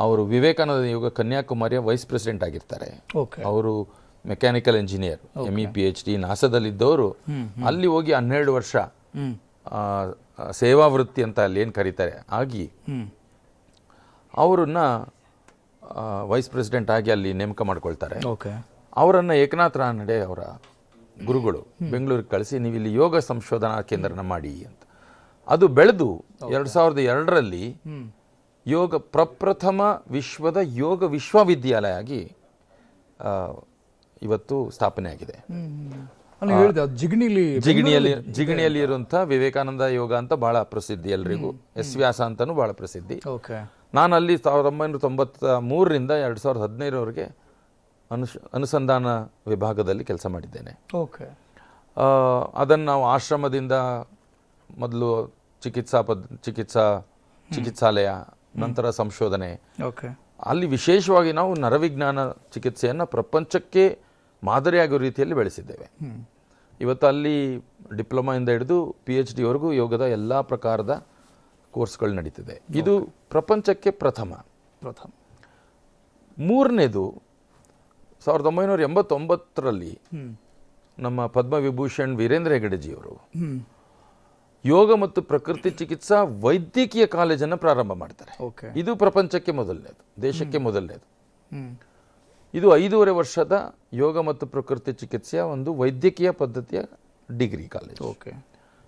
ಅವರು ವಿವೇಕಾನಂದ ಯೋಗ ಕನ್ಯಾಕುಮಾರಿಯ ವೈಸ್ ಪ್ರೆಸಿಡೆಂಟ್ ಆಗಿರ್ತಾರೆ. ಓಕೆ. ಅವರು ಮೆಕ್ಯಾನಿಕಲ್ ಇಂಜಿನಿಯರ್, ME PhD ನಾಸಾದಲ್ಲಿದ್ದವರು ಅಲ್ಲಿ ಹೋಗಿ 12 ವರ್ಷ ಸೇವಾ ವೃತ್ತಿ ಅಂತ ಅಲ್ಲಿ ಏನು ಕರೀತಾರೆ ಆಗಿ ಅವರನ್ನ ವೈಸ್ ಪ್ರೆಸಿಡೆಂಟ್ ಆಗಿ ಅಲ್ಲಿ ನೇಮಕ ಮಾಡ್ಕೊಳ್ತಾರೆ. ಓಕೆ. ಅವರನ್ನು ಏಕನಾಥ್ ರಾನಡೆ ಅವರ ಗುರುಗಳು ಬೆಂಗಳೂರಿಗೆ ಕಳಿಸಿ ನೀವು ಇಲ್ಲಿ ಯೋಗ ಸಂಶೋಧನಾ ಕೇಂದ್ರನ ಮಾಡಿ ಅಂತ. ಅದು ಬೆಳೆದು 2002ರಲ್ಲಿ ಯೋಗ ಪ್ರಪ್ರಥಮ ವಿಶ್ವದ ಯೋಗ ವಿಶ್ವವಿದ್ಯಾಲಯ ಆಗಿ ಇವತ್ತು ಸ್ಥಾಪನೆ ಆಗಿದೆ. ಜಿಗಣಿಯಲ್ಲಿ ಇರುವಂಥ ವಿವೇಕಾನಂದ ಯೋಗ ಅಂತ ಬಹಳ ಪ್ರಸಿದ್ಧಿ ಎಲ್ರಿಗೂ. ಎಸ್ ವ್ಯಾಸ ಅಂತಾನು ಬಹಳ ಪ್ರಸಿದ್ಧಿ. ನಾನು ಅಲ್ಲಿ 1993ರಿಂದ 2015ರವರೆಗೆ ಅನುಸಂಧಾನ ವಿಭಾಗದಲ್ಲಿ ಕೆಲಸ ಮಾಡಿದ್ದೇನೆ. ಅದನ್ನು ನಾವು ಆಶ್ರಮದಿಂದ ಮೊದಲು ಚಿಕಿತ್ಸಾಲಯ, ನಂತರ ಸಂಶೋಧನೆ, ಅಲ್ಲಿ ವಿಶೇಷವಾಗಿ ನಾವು ನರವಿಜ್ಞಾನ ಚಿಕಿತ್ಸೆಯನ್ನು ಪ್ರಪಂಚಕ್ಕೆ ಮಾದರಿಯಾಗುವ ರೀತಿಯಲ್ಲಿ ಬೆಳೆಸಿದ್ದೇವೆ. ಇವತ್ತು ಅಲ್ಲಿ ಡಿಪ್ಲೊಮಾಯಿಂದ ಹಿಡಿದು PhD ವರೆಗೂ ಯೋಗದ ಎಲ್ಲ ಪ್ರಕಾರದ ಕೋರ್ಸ್ಗಳು ನಡೀತಿದೆ. ಇದು ಪ್ರಪಂಚಕ್ಕೆ ಪ್ರಥಮ. ಮೂರನೇದು 1989ರಲ್ಲಿ ನಮ್ಮ ಪದ್ಮವಿಭೂಷಣ್ ವೀರೇಂದ್ರ ಹೆಗಡೆಜಿಯವರು ಯೋಗ ಮತ್ತು ಪ್ರಕೃತಿ ಚಿಕಿತ್ಸಾ ವೈದ್ಯಕೀಯ ಕಾಲೇಜನ್ನು ಪ್ರಾರಂಭ ಮಾಡ್ತಾರೆ. ಇದು ಪ್ರಪಂಚಕ್ಕೆ ಮೊದಲನೇದು, ದೇಶಕ್ಕೆ ಮೊದಲನೇದು. ಇದು 5.5 ವರ್ಷದ ಯೋಗ ಮತ್ತು ಪ್ರಕೃತಿ ಚಿಕಿತ್ಸೆಯ ಒಂದು ವೈದ್ಯಕೀಯ ಪದ್ಧತಿಯ ಡಿಗ್ರಿ ಕಾಲೇಜ್.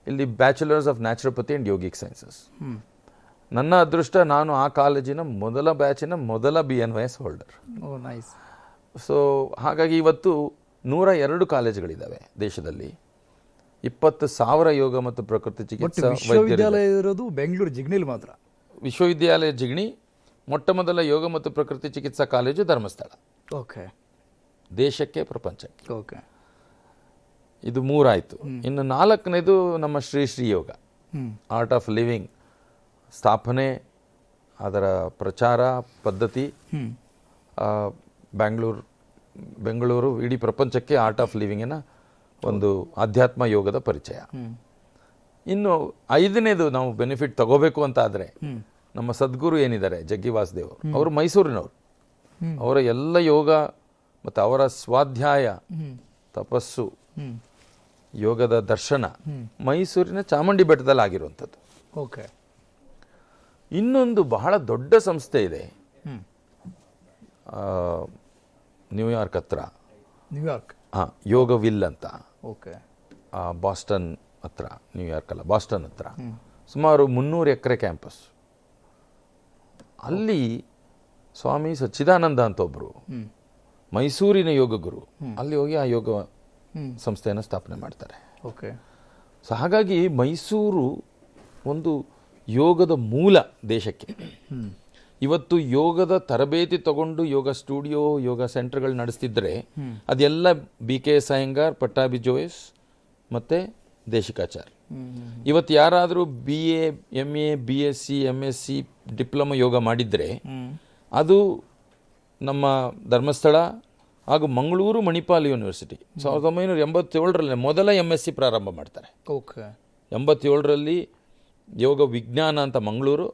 ಇಲ್ಲಿ bachelors of naturopathy and yogic sciences. ನನ್ನ ಅದೃಷ್ಟ, ನಾನು ಆ ಕಾಲೇಜಿನ ಮೊದಲ ಬ್ಯಾಚಿನ ಮೊದಲ BNYS ಹೋಲ್ಡರ್. ಸೊ ಹಾಗಾಗಿ ಇವತ್ತು 102 ಕಾಲೇಜುಗಳಿದ್ದಾವೆ ದೇಶದಲ್ಲಿ. 20,000 ಯೋಗ ಮತ್ತು ಪ್ರಕೃತಿ ಚಿಕಿತ್ಸಾ ವಿಶ್ವವಿದ್ಯಾಲಯ ಇರೋದು ಬೆಂಗಳೂರು ಜಿಗಣಿಲಿ ಮಾತ್ರ. ವಿಶ್ವವಿದ್ಯಾಲಯ ಜಿಗಣಿ, ಮೊಟ್ಟ ಮೊದಲ ಯೋಗ ಮತ್ತು ಪ್ರಕೃತಿ ಚಿಕಿತ್ಸಾ ಕಾಲೇಜು ಧರ್ಮಸ್ಥಳ. ದೇಶಕ್ಕೆ, ಪ್ರಪಂಚಕ್ಕೆ. ಇದು 3 ಆಯಿತು. ಇನ್ನು 4ನೇದು ನಮ್ಮ ಶ್ರೀ ಯೋಗ, ಆರ್ಟ್ ಆಫ್ ಲಿವಿಂಗ್ ಸ್ಥಾಪನೆ, ಅದರ ಪ್ರಚಾರ ಪದ್ಧತಿ. ಬೆಂಗಳೂರು ಇಡೀ ಪ್ರಪಂಚಕ್ಕೆ ಆರ್ಟ್ ಆಫ್ ಲಿವಿಂಗಿನ ಒಂದು ಆಧ್ಯಾತ್ಮ ಯೋಗದ ಪರಿಚಯ. ಇನ್ನು 5ನೇದು ನಾವು ಬೆನಿಫಿಟ್ ತಗೋಬೇಕು ಅಂತ ಆದರೆ ನಮ್ಮ ಸದ್ಗುರು ಏನಿದ್ದಾರೆ ಜಗ್ಗಿ ವಾಸುದೇವ್ ಅವರು ಮೈಸೂರಿನವರು. ಅವರ ಎಲ್ಲ ಯೋಗ ಮತ್ತು ಅವರ ಸ್ವಾಧ್ಯಾಯ, ತಪಸ್ಸು, ಯೋಗದ ದರ್ಶನ ಮೈಸೂರಿನ ಚಾಮುಂಡಿ ಬೆಟ್ಟದಲ್ಲಿ ಆಗಿರುವಂಥದ್ದು. ಇನ್ನೊಂದು ಬಹಳ ದೊಡ್ಡ ಸಂಸ್ಥೆ ಇದೆ ನ್ಯೂಯಾರ್ಕ್ ಹತ್ರ, ಯೋಗವಿಲ್ ಅಂತ. ಬಾಸ್ಟನ್ ಹತ್ರ, ನ್ಯೂಯಾರ್ಕ್ ಅಲ್ಲ, ಬಾಸ್ಟನ್ ಹತ್ರ ಸುಮಾರು 300 ಎಕರೆ ಕ್ಯಾಂಪಸ್. ಅಲ್ಲಿ ಸ್ವಾಮಿ ಸಚ್ಚಿದಾನಂದ ಅಂತ ಒಬ್ಬರು ಮೈಸೂರಿನ ಯೋಗ ಗುರು ಅಲ್ಲಿ ಹೋಗಿ ಆ ಯೋಗ ಸಂಸ್ಥೆಯನ್ನು ಸ್ಥಾಪನೆ ಮಾಡ್ತಾರೆ. ಸೊ ಹಾಗಾಗಿ ಮೈಸೂರು ಒಂದು ಯೋಗದ ಮೂಲ ದೇಶಕ್ಕೆ. ಇವತ್ತು ಯೋಗದ ತರಬೇತಿ ತಗೊಂಡು ಯೋಗ ಸ್ಟುಡಿಯೋ, ಯೋಗ ಸೆಂಟರ್ಗಳು ನಡೆಸ್ತಿದ್ರೆ ಅದೆಲ್ಲ BKS ಅಯ್ಯಂಗಾರ್, ಪಟ್ಟಾಭಿ ಜೋಯಿಸ್ ಮತ್ತು ದೇಶಿಕಾಚಾರ್. ಇವತ್ತು ಯಾರಾದರೂ BA, MA, BSc, MSc, diploma yoga ಮಾಡಿದರೆ ಅದು ನಮ್ಮ ಧರ್ಮಸ್ಥಳ ಹಾಗೂ ಮಂಗಳೂರು ಮಣಿಪಾಲ್ ಯೂನಿವರ್ಸಿಟಿ 1987ರಲ್ಲಿ ಮೊದಲ MSc ಪ್ರಾರಂಭ ಮಾಡ್ತಾರೆ. 87ರಲ್ಲಿ ಯೋಗ ವಿಜ್ಞಾನ ಅಂತ ಮಂಗಳೂರು,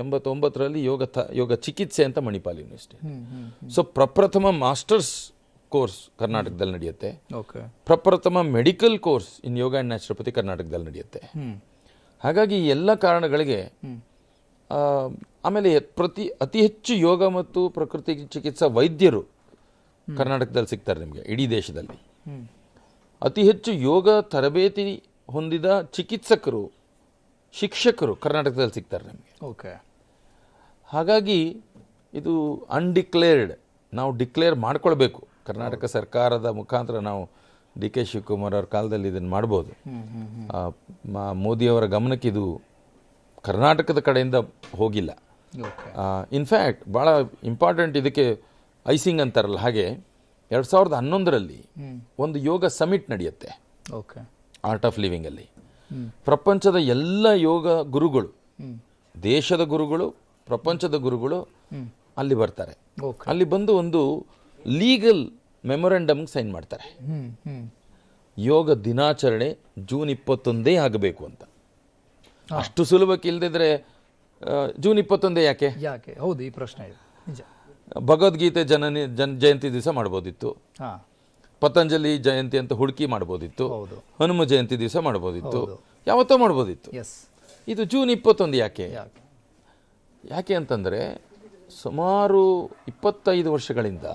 89ರಲ್ಲಿ ಯೋಗ ಚಿಕಿತ್ಸೆ ಅಂತ ಮಣಿಪಾಲ್ ಯೂನಿವರ್ಸಿಟಿ. ಸೊ ಪ್ರಪ್ರಥಮ ಮಾಸ್ಟರ್ಸ್ ಕೋರ್ಸ್ ಕರ್ನಾಟಕದಲ್ಲಿ ನಡೆಯುತ್ತೆ. ಪ್ರಪ್ರಥಮ medical course in yoga and naturopathy ಕರ್ನಾಟಕದಲ್ಲಿ ನಡೆಯುತ್ತೆ. ಹಾಗಾಗಿ ಎಲ್ಲ ಕಾರಣಗಳಿಗೆ ಆಮೇಲೆ ಅತಿ ಹೆಚ್ಚು ಯೋಗ ಮತ್ತು ಪ್ರಕೃತಿ ಚಿಕಿತ್ಸಾ ವೈದ್ಯರು ಕರ್ನಾಟಕದಲ್ಲಿ ಸಿಗ್ತಾರೆ ನಿಮಗೆ. ಇಡೀ ದೇಶದಲ್ಲಿ ಅತಿ ಹೆಚ್ಚು ಯೋಗ ತರಬೇತಿ ಹೊಂದಿದ ಚಿಕಿತ್ಸಕರು, ಶಿಕ್ಷಕರು ಕರ್ನಾಟಕದಲ್ಲಿ ಸಿಗ್ತಾರೆ ನಿಮಗೆ. ಹಾಗಾಗಿ ಇದು ಅನ್ಡಿಕ್ಲೇರ್ಡ್, ನಾವು ಡಿಕ್ಲೇರ್ ಮಾಡ್ಕೊಳ್ಬೇಕು. ಕರ್ನಾಟಕ ಸರ್ಕಾರದ ಮುಖಾಂತರ ನಾವು DK ಶಿವಕುಮಾರ್ ಅವ್ರ ಕಾಲದಲ್ಲಿ ಇದನ್ನು ಮಾಡ್ಬೋದು. ಮೋದಿಯವರ ಗಮನಕ್ಕೆ ಇದು ಕರ್ನಾಟಕದ ಕಡೆಯಿಂದ ಹೋಗಿಲ್ಲ. ಇನ್ಫ್ಯಾಕ್ಟ್ ಭಾಳ ಇಂಪಾರ್ಟೆಂಟ್, ಇದಕ್ಕೆ ಐಸಿಂಗ್ ಅಂತಾರಲ್ಲ ಹಾಗೆ 2011ರಲ್ಲಿ ಒಂದು ಯೋಗ ಸಮಿಟ್ ನಡೆಯುತ್ತೆ ಆರ್ಟ್ ಆಫ್ ಲಿವಿಂಗಲ್ಲಿ. ಪ್ರಪಂಚದ ಎಲ್ಲ ಯೋಗ ಗುರುಗಳು, ದೇಶದ ಗುರುಗಳು, ಪ್ರಪಂಚದ ಗುರುಗಳು ಅಲ್ಲಿ ಬರ್ತಾರೆ. ಅಲ್ಲಿ ಬಂದು ಒಂದು ಲೀಗಲ್ ಮೆಮೊರಂಡಮ್ ಸೈನ್ ಮಾಡ್ತಾರೆ. ಯೋಗ ದಿನಾಚರಣೆ ಜೂನ್ 21 ಆಗಬೇಕು ಅಂತ. ಅಷ್ಟು ಸುಲಭಕ್ಕೆ ಇಲ್ಲದಿದ್ರೆ ಜೂನ್ 21 ಯಾಕೆ? ಹೌದು, ಈ ಪ್ರಶ್ನೆ ಇದೆ. ನಿಜ. ಭಗವದ್ಗೀತೆ ಜಯಂತಿ ದಿವಸ ಮಾಡ್ಬೋದಿತ್ತು, ಹಾ, ಪತಂಜಲಿ ಜಯಂತಿ ಅಂತ ಹುಡುಕಿ ಮಾಡ್ಬೋದಿತ್ತು, ಹೌದು. ಹನುಮ ಜಯಂತಿ ದಿವಸ ಮಾಡ್ಬೋದಿತ್ತು, ಹೌದು. ಯಾವತ್ತೋ ಮಾಡ್ಬೋದಿತ್ತು. ಎಸ್. ಇದು ಜೂನ್ 21 ಯಾಕೆ? ಯಾಕೆ? ಯಾಕೆ ಅಂತಂದರೆ ಸುಮಾರು 25 ವರ್ಷಗಳಿಂದ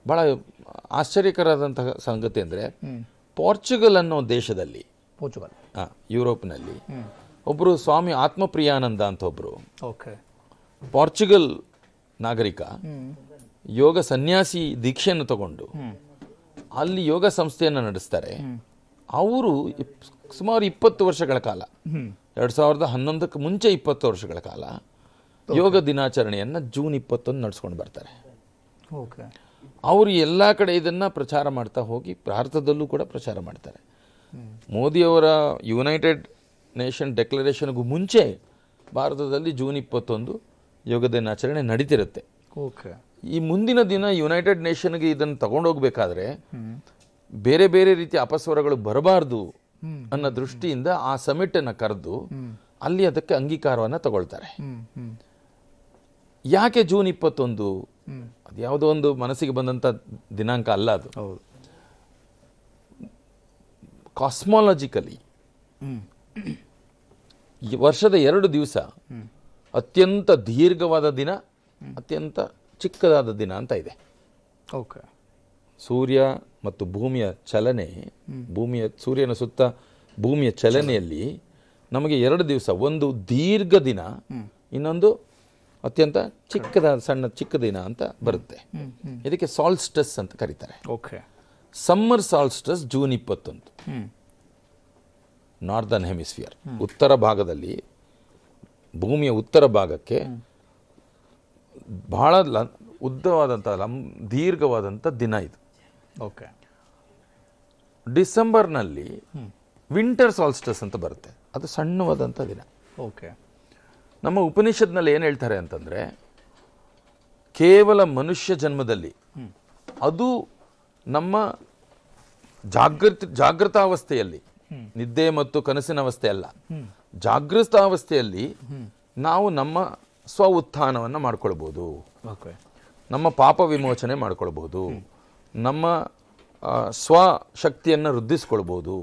ಭಾಳ ಆಶ್ಚರ್ಯಕರವಾದಂತಹ ಸಂಗತಿ ಅಂದರೆ ಪೋರ್ಚುಗಲ್ ಅನ್ನೋ ದೇಶದಲ್ಲಿ, ಪೋರ್ಚುಗಲ್, ಯುರೋಪ್ನಲ್ಲಿ ಒಬ್ಬರು ಸ್ವಾಮಿ ಆತ್ಮಪ್ರಿಯಾನಂದ ಅಂತ ಒಬ್ಬರು ಓಕೆ, ಪೋರ್ಚುಗಲ್ ನಾಗರಿಕ ಯೋಗ ಸನ್ಯಾಸಿ ದೀಕ್ಷೆಯನ್ನು ತಗೊಂಡು ಅಲ್ಲಿ ಯೋಗ ಸಂಸ್ಥೆಯನ್ನು ನಡೆಸ್ತಾರೆ. ಅವರು ಸುಮಾರು 20 ವರ್ಷಗಳ ಕಾಲ, 2011ಕ್ಕೆ ಮುಂಚೆ 20 ವರ್ಷಗಳ ಕಾಲ ಯೋಗ ದಿನಾಚರಣೆಯನ್ನು ಜೂನ್ 21 ನಡೆಸ್ಕೊಂಡು ಬರ್ತಾರೆ. ಓಕೆ. ಅವರು ಎಲ್ಲ ಕಡೆ ಇದನ್ನು ಪ್ರಚಾರ ಮಾಡ್ತಾ ಹೋಗಿ ಭಾರತದಲ್ಲೂ ಕೂಡ ಪ್ರಚಾರ ಮಾಡ್ತಾರೆ. ಮೋದಿಯವರ ಯುನೈಟೆಡ್ ನೇಷನ್ ಡೆಕ್ಲರೇಷನ್ಗೂ ಮುಂಚೆ ಭಾರತದಲ್ಲಿ ಜೂನ್ 21 ಯೋಗ ದಿನಾಚರಣೆ ನಡೀತಿರುತ್ತೆ. ಓಕೆ. ಈ ಮುಂದಿನ ದಿನ ಯುನೈಟೆಡ್ ನೇಷನ್ಗೆ ಇದನ್ನು ತಗೊಂಡೋಗ್ಬೇಕಾದ್ರೆ ಬೇರೆ ಬೇರೆ ರೀತಿಯ ಅಪಸ್ವರಗಳು ಬರಬಾರ್ದು ಅನ್ನೋ ದೃಷ್ಟಿಯಿಂದ ಆ ಸಮಿಟನ್ನು ಕರೆದು ಅಲ್ಲಿ ಅದಕ್ಕೆ ಅಂಗೀಕಾರವನ್ನು ತಗೊಳ್ತಾರೆ. ಯಾಕೆ ಜೂನ್ 21? ಅದು ಯಾವುದೋ ಒಂದು ಮನಸ್ಸಿಗೆ ಬಂದಂಥ ದಿನಾಂಕ ಅಲ್ಲ ಅದು. ಕಾಸ್ಮಾಲಜಿಕಲಿ ವರ್ಷದ 2 ದಿವಸ ಅತ್ಯಂತ ದೀರ್ಘವಾದ ದಿನ, ಅತ್ಯಂತ ಚಿಕ್ಕದಾದ ದಿನ ಅಂತ ಇದೆ. ಓಕೆ. ಸೂರ್ಯ ಮತ್ತು ಭೂಮಿಯ ಚಲನೆ, ಸೂರ್ಯನ ಸುತ್ತ ಭೂಮಿಯ ಚಲನೆಯಲ್ಲಿ ನಮಗೆ 2 ದಿವಸ, ಒಂದು ದೀರ್ಘ ದಿನ, ಇನ್ನೊಂದು ಅತ್ಯಂತ ಚಿಕ್ಕ ದಿನ ಅಂತ ಬರುತ್ತೆ. ಇದಕ್ಕೆ ಸಾಲ್ಸ್ಟಸ್ ಅಂತ ಕರೀತಾರೆ. Okay. Summer solstice June 21, northern hemisphere, ಉತ್ತರ ಭಾಗದಲ್ಲಿ, ಭೂಮಿಯ ಉತ್ತರ ಭಾಗಕ್ಕೆ ಬಹಳ ಉದ್ದವಾದಂಥ ದೀರ್ಘವಾದಂಥ ದಿನ ಇದು. ಓಕೆ. ಡಿಸೆಂಬರ್ನಲ್ಲಿ ವಿಂಟರ್ ಸಾಲ್ಸ್ಟಸ್ ಅಂತ ಬರುತ್ತೆ, ಅದು ಸಣ್ಣವಾದಂಥ ದಿನ. ಓಕೆ. ನಮ್ಮ ಉಪನಿಷತ್ನಲ್ಲಿ ಏನು ಹೇಳ್ತಾರೆ ಅಂತಂದರೆ, ಕೇವಲ ಮನುಷ್ಯ ಜನ್ಮದಲ್ಲಿ, ಅದು ನಮ್ಮ ಜಾಗೃತಾವಸ್ಥೆಯಲ್ಲಿ, ನಿದ್ದೆ ಮತ್ತು ಕನಸಿನ ಅವಸ್ಥೆ ಅಲ್ಲ, ಜಾಗೃತಾವಸ್ಥೆಯಲ್ಲಿ ನಾವು ನಮ್ಮ ಸ್ವ ಉತ್ಥಾನವನ್ನು ಮಾಡ್ಕೊಳ್ಬೋದು, ನಮ್ಮ ಪಾಪ ವಿಮೋಚನೆ ಮಾಡ್ಕೊಳ್ಬೋದು, ನಮ್ಮ ಸ್ವಶಕ್ತಿಯನ್ನು ವೃದ್ಧಿಸ್ಕೊಳ್ಬೋದು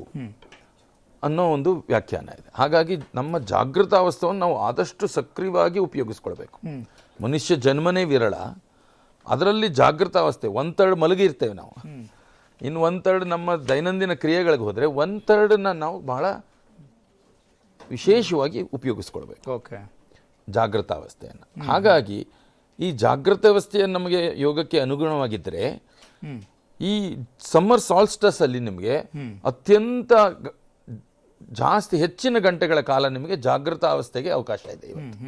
ಅನ್ನೋ ಒಂದು ವ್ಯಾಖ್ಯಾನ ಇದೆ. ಹಾಗಾಗಿ ನಮ್ಮ ಜಾಗೃತಾವಸ್ಥೆಯನ್ನು ನಾವು ಆದಷ್ಟು ಸಕ್ರಿಯವಾಗಿ ಉಪಯೋಗಿಸ್ಕೊಳ್ಬೇಕು. ಮನುಷ್ಯ ಜನ್ಮನೇ ವಿರಳ, ಅದರಲ್ಲಿ ಜಾಗೃತಾವಸ್ಥೆ 1/3 ಮಲಗಿರ್ತೇವೆ ನಾವು, ಇನ್ನು 1/3 ನಮ್ಮ ದೈನಂದಿನ ಕ್ರಿಯೆಗಳಿಗೆ ಹೋದರೆ 1/3 ನಾವು ಬಹಳ ವಿಶೇಷವಾಗಿ ಉಪಯೋಗಿಸ್ಕೊಳ್ಬೇಕು. ಓಕೆ. ಜಾಗೃತಾವಸ್ಥೆಯನ್ನು. ಹಾಗಾಗಿ ಈ ಜಾಗೃತಾವಸ್ಥೆಯನ್ನು ನಮಗೆ ಯೋಗಕ್ಕೆ ಅನುಗುಣವಾಗಿದ್ದರೆ, ಈ ಸಮ್ಮರ್ ಸಾಲ್ಸ್ಟಸ್ ಅಲ್ಲಿ ನಿಮಗೆ ಅತ್ಯಂತ ಜಾಸ್ತಿ ಹೆಚ್ಚಿನ ಗಂಟೆಗಳ ಕಾಲ ನಿಮಗೆ ಜಾಗೃತಾವಸ್ಥೆಗೆ ಅವಕಾಶ ಇದೆ ಇವತ್ತು.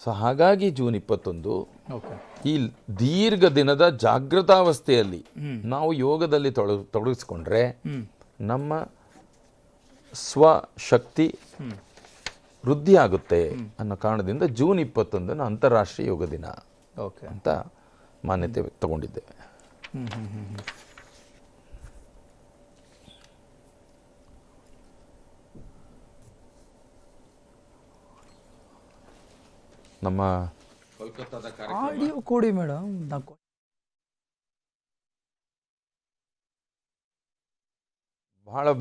ಸೊ ಹಾಗಾಗಿ ಜೂನ್ 21 ಈ ದೀರ್ಘ ದಿನದ ಜಾಗೃತಾವಸ್ಥೆಯಲ್ಲಿ ನಾವು ಯೋಗದಲ್ಲಿ ತೊಡಗಿಸ್ಕೊಂಡ್ರೆ ನಮ್ಮ ಸ್ವಶಕ್ತಿ ವೃದ್ಧಿ ಆಗುತ್ತೆ ಅನ್ನೋ ಕಾರಣದಿಂದ ಜೂನ್ 21 ಅಂತಾರಾಷ್ಟ್ರೀಯ ಯೋಗ ದಿನ ಅಂತ ಮಾನ್ಯತೆ ತಗೊಂಡಿದ್ದೇವೆ. ನಮ್ಮ ಆಡಿಯೋ ಕೊಡಿ ಮೇಡಮ್.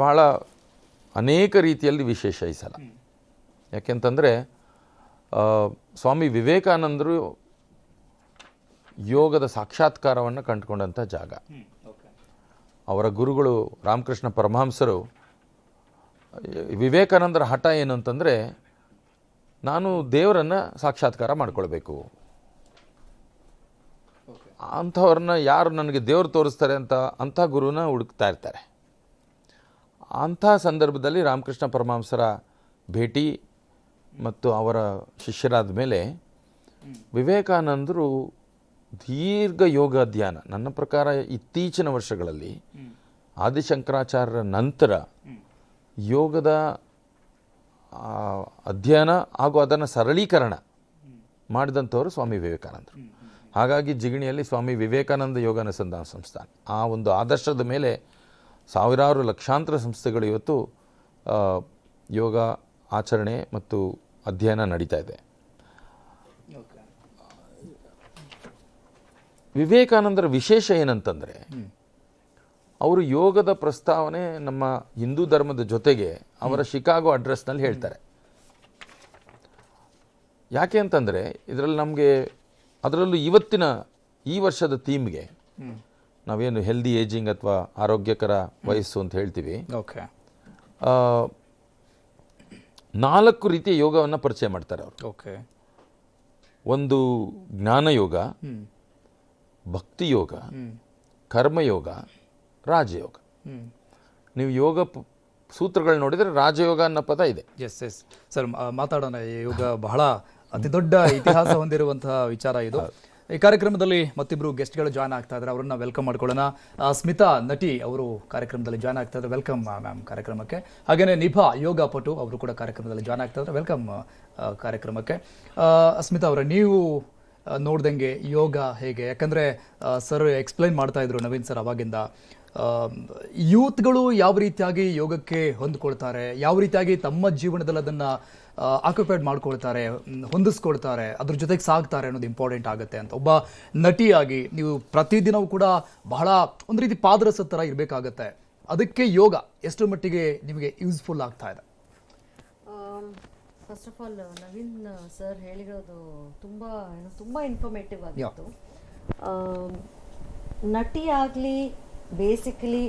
ಬಹಳ ಅನೇಕ ರೀತಿಯಲ್ಲಿ ವಿಶೇಷ ಈ ಸಲ. ಯಾಕೆಂತಂದರೆ ಸ್ವಾಮಿ ವಿವೇಕಾನಂದರು ಯೋಗದ ಸಾಕ್ಷಾತ್ಕಾರವನ್ನು ಕಂಡುಕೊಂಡಂಥ ಜಾಗ. ಅವರ ಗುರುಗಳು ರಾಮಕೃಷ್ಣ ಪರಮಹಂಸರು, ವಿವೇಕಾನಂದರ ಹಠ ಏನು ಅಂತಂದರೆ, ನಾನು ದೇವರನ್ನು ಸಾಕ್ಷಾತ್ಕಾರ ಮಾಡ್ಕೊಳ್ಬೇಕು, ಅಂಥವ್ರನ್ನ ಯಾರು ನನಗೆ ದೇವರು ತೋರಿಸ್ತಾರೆ ಅಂಥ ಗುರುನ ಹುಡುಕ್ತಾ ಇರ್ತಾರೆ. ಅಂಥ ಸಂದರ್ಭದಲ್ಲಿ ರಾಮಕೃಷ್ಣ ಪರಮಹಂಸರ ಭೇಟಿ ಮತ್ತು ಅವರ ಶಿಷ್ಯರಾದ ಮೇಲೆ ವಿವೇಕಾನಂದರು ದೀರ್ಘ ಯೋಗ ಧ್ಯಾನ, ನನ್ನ ಪ್ರಕಾರ ಇತ್ತೀಚಿನ ವರ್ಷಗಳಲ್ಲಿ ಆದಿಶಂಕರಾಚಾರ್ಯರ ನಂತರ ಯೋಗದ ಅಧ್ಯಯನ ಹಾಗೂ ಅದನ್ನು ಸರಳೀಕರಣ ಮಾಡಿದಂಥವರು ಸ್ವಾಮಿ ವಿವೇಕಾನಂದರು. ಹಾಗಾಗಿ ಜಿಗಣಿಯಲ್ಲಿ ಸ್ವಾಮಿ ವಿವೇಕಾನಂದ ಯೋಗ ಅನುಸಂಧಾನ ಸಂಸ್ಥಾನ, ಆ ಒಂದು ಆದರ್ಶದ ಮೇಲೆ ಸಾವಿರಾರು ಲಕ್ಷಾಂತರ ಸಂಸ್ಥೆಗಳು ಇವತ್ತು ಯೋಗ ಆಚರಣೆ ಮತ್ತು ಅಧ್ಯಯನ ನಡೀತಾ ಇದೆ. ವಿವೇಕಾನಂದರ ವಿಶೇಷ ಏನಂತಂದರೆ ಅವರು ಯೋಗದ ಪ್ರಸ್ತಾವನೆ ನಮ್ಮ ಹಿಂದೂ ಧರ್ಮದ ಜೊತೆಗೆ ಅವರ ಶಿಕಾಗೋ ಅಡ್ರೆಸ್ನಲ್ಲಿ ಹೇಳ್ತಾರೆ. ಯಾಕೆ ಅಂತಂದರೆ ಇದರಲ್ಲಿ ನಮಗೆ ಅದರಲ್ಲೂ ಈ ವರ್ಷದ ಥೀಮ್ಗೆ ನಾವೇನು ಹೆಲ್ದಿ ಏಜಿಂಗ್ ಅಥವಾ ಆರೋಗ್ಯಕರ ವಯಸ್ಸು ಅಂತ ಹೇಳ್ತೀವಿ, 4 ರೀತಿಯ ಯೋಗವನ್ನು ಪರಿಚಯ ಮಾಡ್ತಾರೆ ಅವರು. ಒಂದು ಜ್ಞಾನಯೋಗ, ಭಕ್ತಿ ಯೋಗ, ಕರ್ಮಯೋಗ, ರಾಜಯೋಗ. ನೀವು ಯೋಗ ಸೂತ್ರಗಳು ನೋಡಿದರೆ ರಾಜಯೋಗ ಅನ್ನೋ ಪದ ಇದೆ. ಎಸ್ ಎಸ್ ಸರ್, ಮಾತಾಡೋಣ. ಯೋಗ ಬಹಳ ಅತಿ ದೊಡ್ಡ ಇತಿಹಾಸ ಹೊಂದಿರುವಂತಹ ವಿಚಾರ ಇದು. ಈ ಕಾರ್ಯಕ್ರಮದಲ್ಲಿ ಮತ್ತಿಬ್ರು ಗೆಸ್ಟ್ಗಳು ಜಾಯ್ನ್ ಆಗ್ತಾ ಇದ್ದಾರೆ, ಅವರನ್ನ ವೆಲ್ಕಮ್ ಮಾಡ್ಕೊಳ್ಳೋಣ. ಸ್ಮಿತಾ ನಟಿ ಅವರು ಕಾರ್ಯಕ್ರಮದಲ್ಲಿ ಜಾಯ್ನ್ ಆಗ್ತಾ ಇದ್ದಾರೆ, ವೆಲ್ಕಮ್ ಮ್ಯಾಮ್ ಕಾರ್ಯಕ್ರಮಕ್ಕೆ. ಹಾಗೇನೆ ನಿಭಾ ಯೋಗ ಪಟು ಅವರು ಕೂಡ ಕಾರ್ಯಕ್ರಮದಲ್ಲಿ ಜಾಯ್ನ್ ಆಗ್ತಾ ಇದ್ದಾರೆ, ವೆಲ್ಕಮ್ ಕಾರ್ಯಕ್ರಮಕ್ಕೆ. ಸ್ಮಿತಾ ಅವರೇ, ನೀವು ನೋಡ್ದಂಗೆ ಯೋಗ ಹೇಗೆ, ಯಾಕಂದ್ರೆ ಸರ್ ಎಕ್ಸ್ಪ್ಲೈನ್ ಮಾಡ್ತಾ ಇದ್ರು ನವೀನ್ ಸರ್ ಅವಾಗಿಂದ, ಯೂತ್ಗಳು ಯಾವ ರೀತಿಯಾಗಿ ಯೋಗಕ್ಕೆ ಹೊಂದ್ಕೊಳ್ತಾರೆ, ಯಾವ ರೀತಿಯಾಗಿ ತಮ್ಮ ಜೀವನದಲ್ಲಿ ಅದನ್ನ ಆಕ್ಯುಪೈಡ್ ಮಾಡ್ಕೊಳ್ತಾರೆ, ಹೊಂದಿಸ್ಕೊಳ್ತಾರೆ, ಅದ್ರ ಜೊತೆಗೆ ಸಾಗ್ತಾರೆ ಅನ್ನೋದು ಇಂಪಾರ್ಟೆಂಟ್ ಆಗುತ್ತೆ ಅಂತ. ಒಬ್ಬ ನಟಿಯಾಗಿ ನೀವು ಪ್ರತಿದಿನವೂ ಕೂಡ ಬಹಳ ಒಂದು ರೀತಿ ಪಾದರಸ ಥರ ಇರಬೇಕಾಗತ್ತೆ. ಅದಕ್ಕೆ ಯೋಗ ಎಷ್ಟು ಮಟ್ಟಿಗೆ ನಿಮಗೆ ಯೂಸ್ಫುಲ್ ಆಗ್ತಾ ಇದೆ? First of all Naveen sir ಹೇಳಿರೋದು ತುಂಬ ಇನ್ಫಾರ್ಮೇಟಿವ್ ಆಗಿತ್ತು. ನಟಿ ಆಗಲಿ ಬೇಸಿಕಲಿ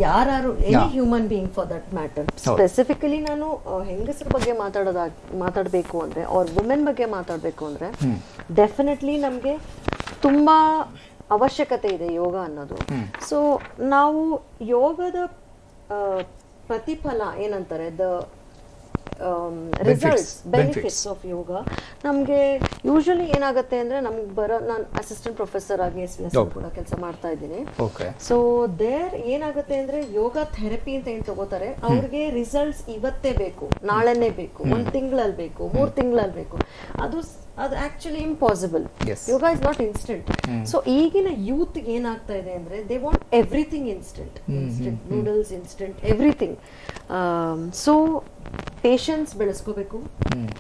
ಯಾರು any human being for that matter, specifically ನಾನು ಹೆಂಗಸರ ಬಗ್ಗೆ ಮಾತಾಡಬೇಕು ಅಂದರೆ ಅವ್ರ ವುಮೆನ್ ಬಗ್ಗೆ ಮಾತಾಡಬೇಕು ಅಂದರೆ ಡೆಫಿನೆಟ್ಲಿ ನಮಗೆ ತುಂಬ ಅವಶ್ಯಕತೆ ಇದೆ ಯೋಗ ಅನ್ನೋದು. ಸೊ ನಾವು ಯೋಗದ ಪ್ರತಿಫಲ ಏನಂತಾರೆ, ರಿಸಲ್ಟ್ಸ್ ಬೆನಿಫಿಟ್ಸ್ ಆಫ್ ಯೋಗ ನಮಗೆ ಯೂಶಲಿ ಏನಾಗುತ್ತೆ ಅಂದ್ರೆ ನಮ್ಗೆ ನಾನು ಅಸಿಸ್ಟೆಂಟ್ ಪ್ರೊಫೆಸರ್ ಆಗಿ SVS ಕೂಡ ಕೆಲಸ ಮಾಡ್ತಾ ಇದ್ದೀನಿ. ಸೊ ದೇರ್ ಏನಾಗುತ್ತೆ ಅಂದ್ರೆ ಯೋಗ ಥೆರಪಿ ಅಂತ ಏನ್ ತಗೋತಾರೆ, ಅವ್ರಿಗೆ ರಿಸಲ್ಟ್ಸ್ ಇವತ್ತೇ ಬೇಕು, ನಾಳೆನೇ ಬೇಕು, 1 ತಿಂಗಳಲ್ಲಿ ಬೇಕು, 3 ತಿಂಗಳಲ್ಲಿ ಬೇಕು. ಅದು actually impossible. Yoga is not instant. So ಈಗಿನ ಯೂತ್ ಏನಾಗ್ತಾ ಇದೆ ಅಂದ್ರೆ they want everything instant, noodles instant, everything. So patience ಬೆಳೆಸ್ಕೋಬೇಕು.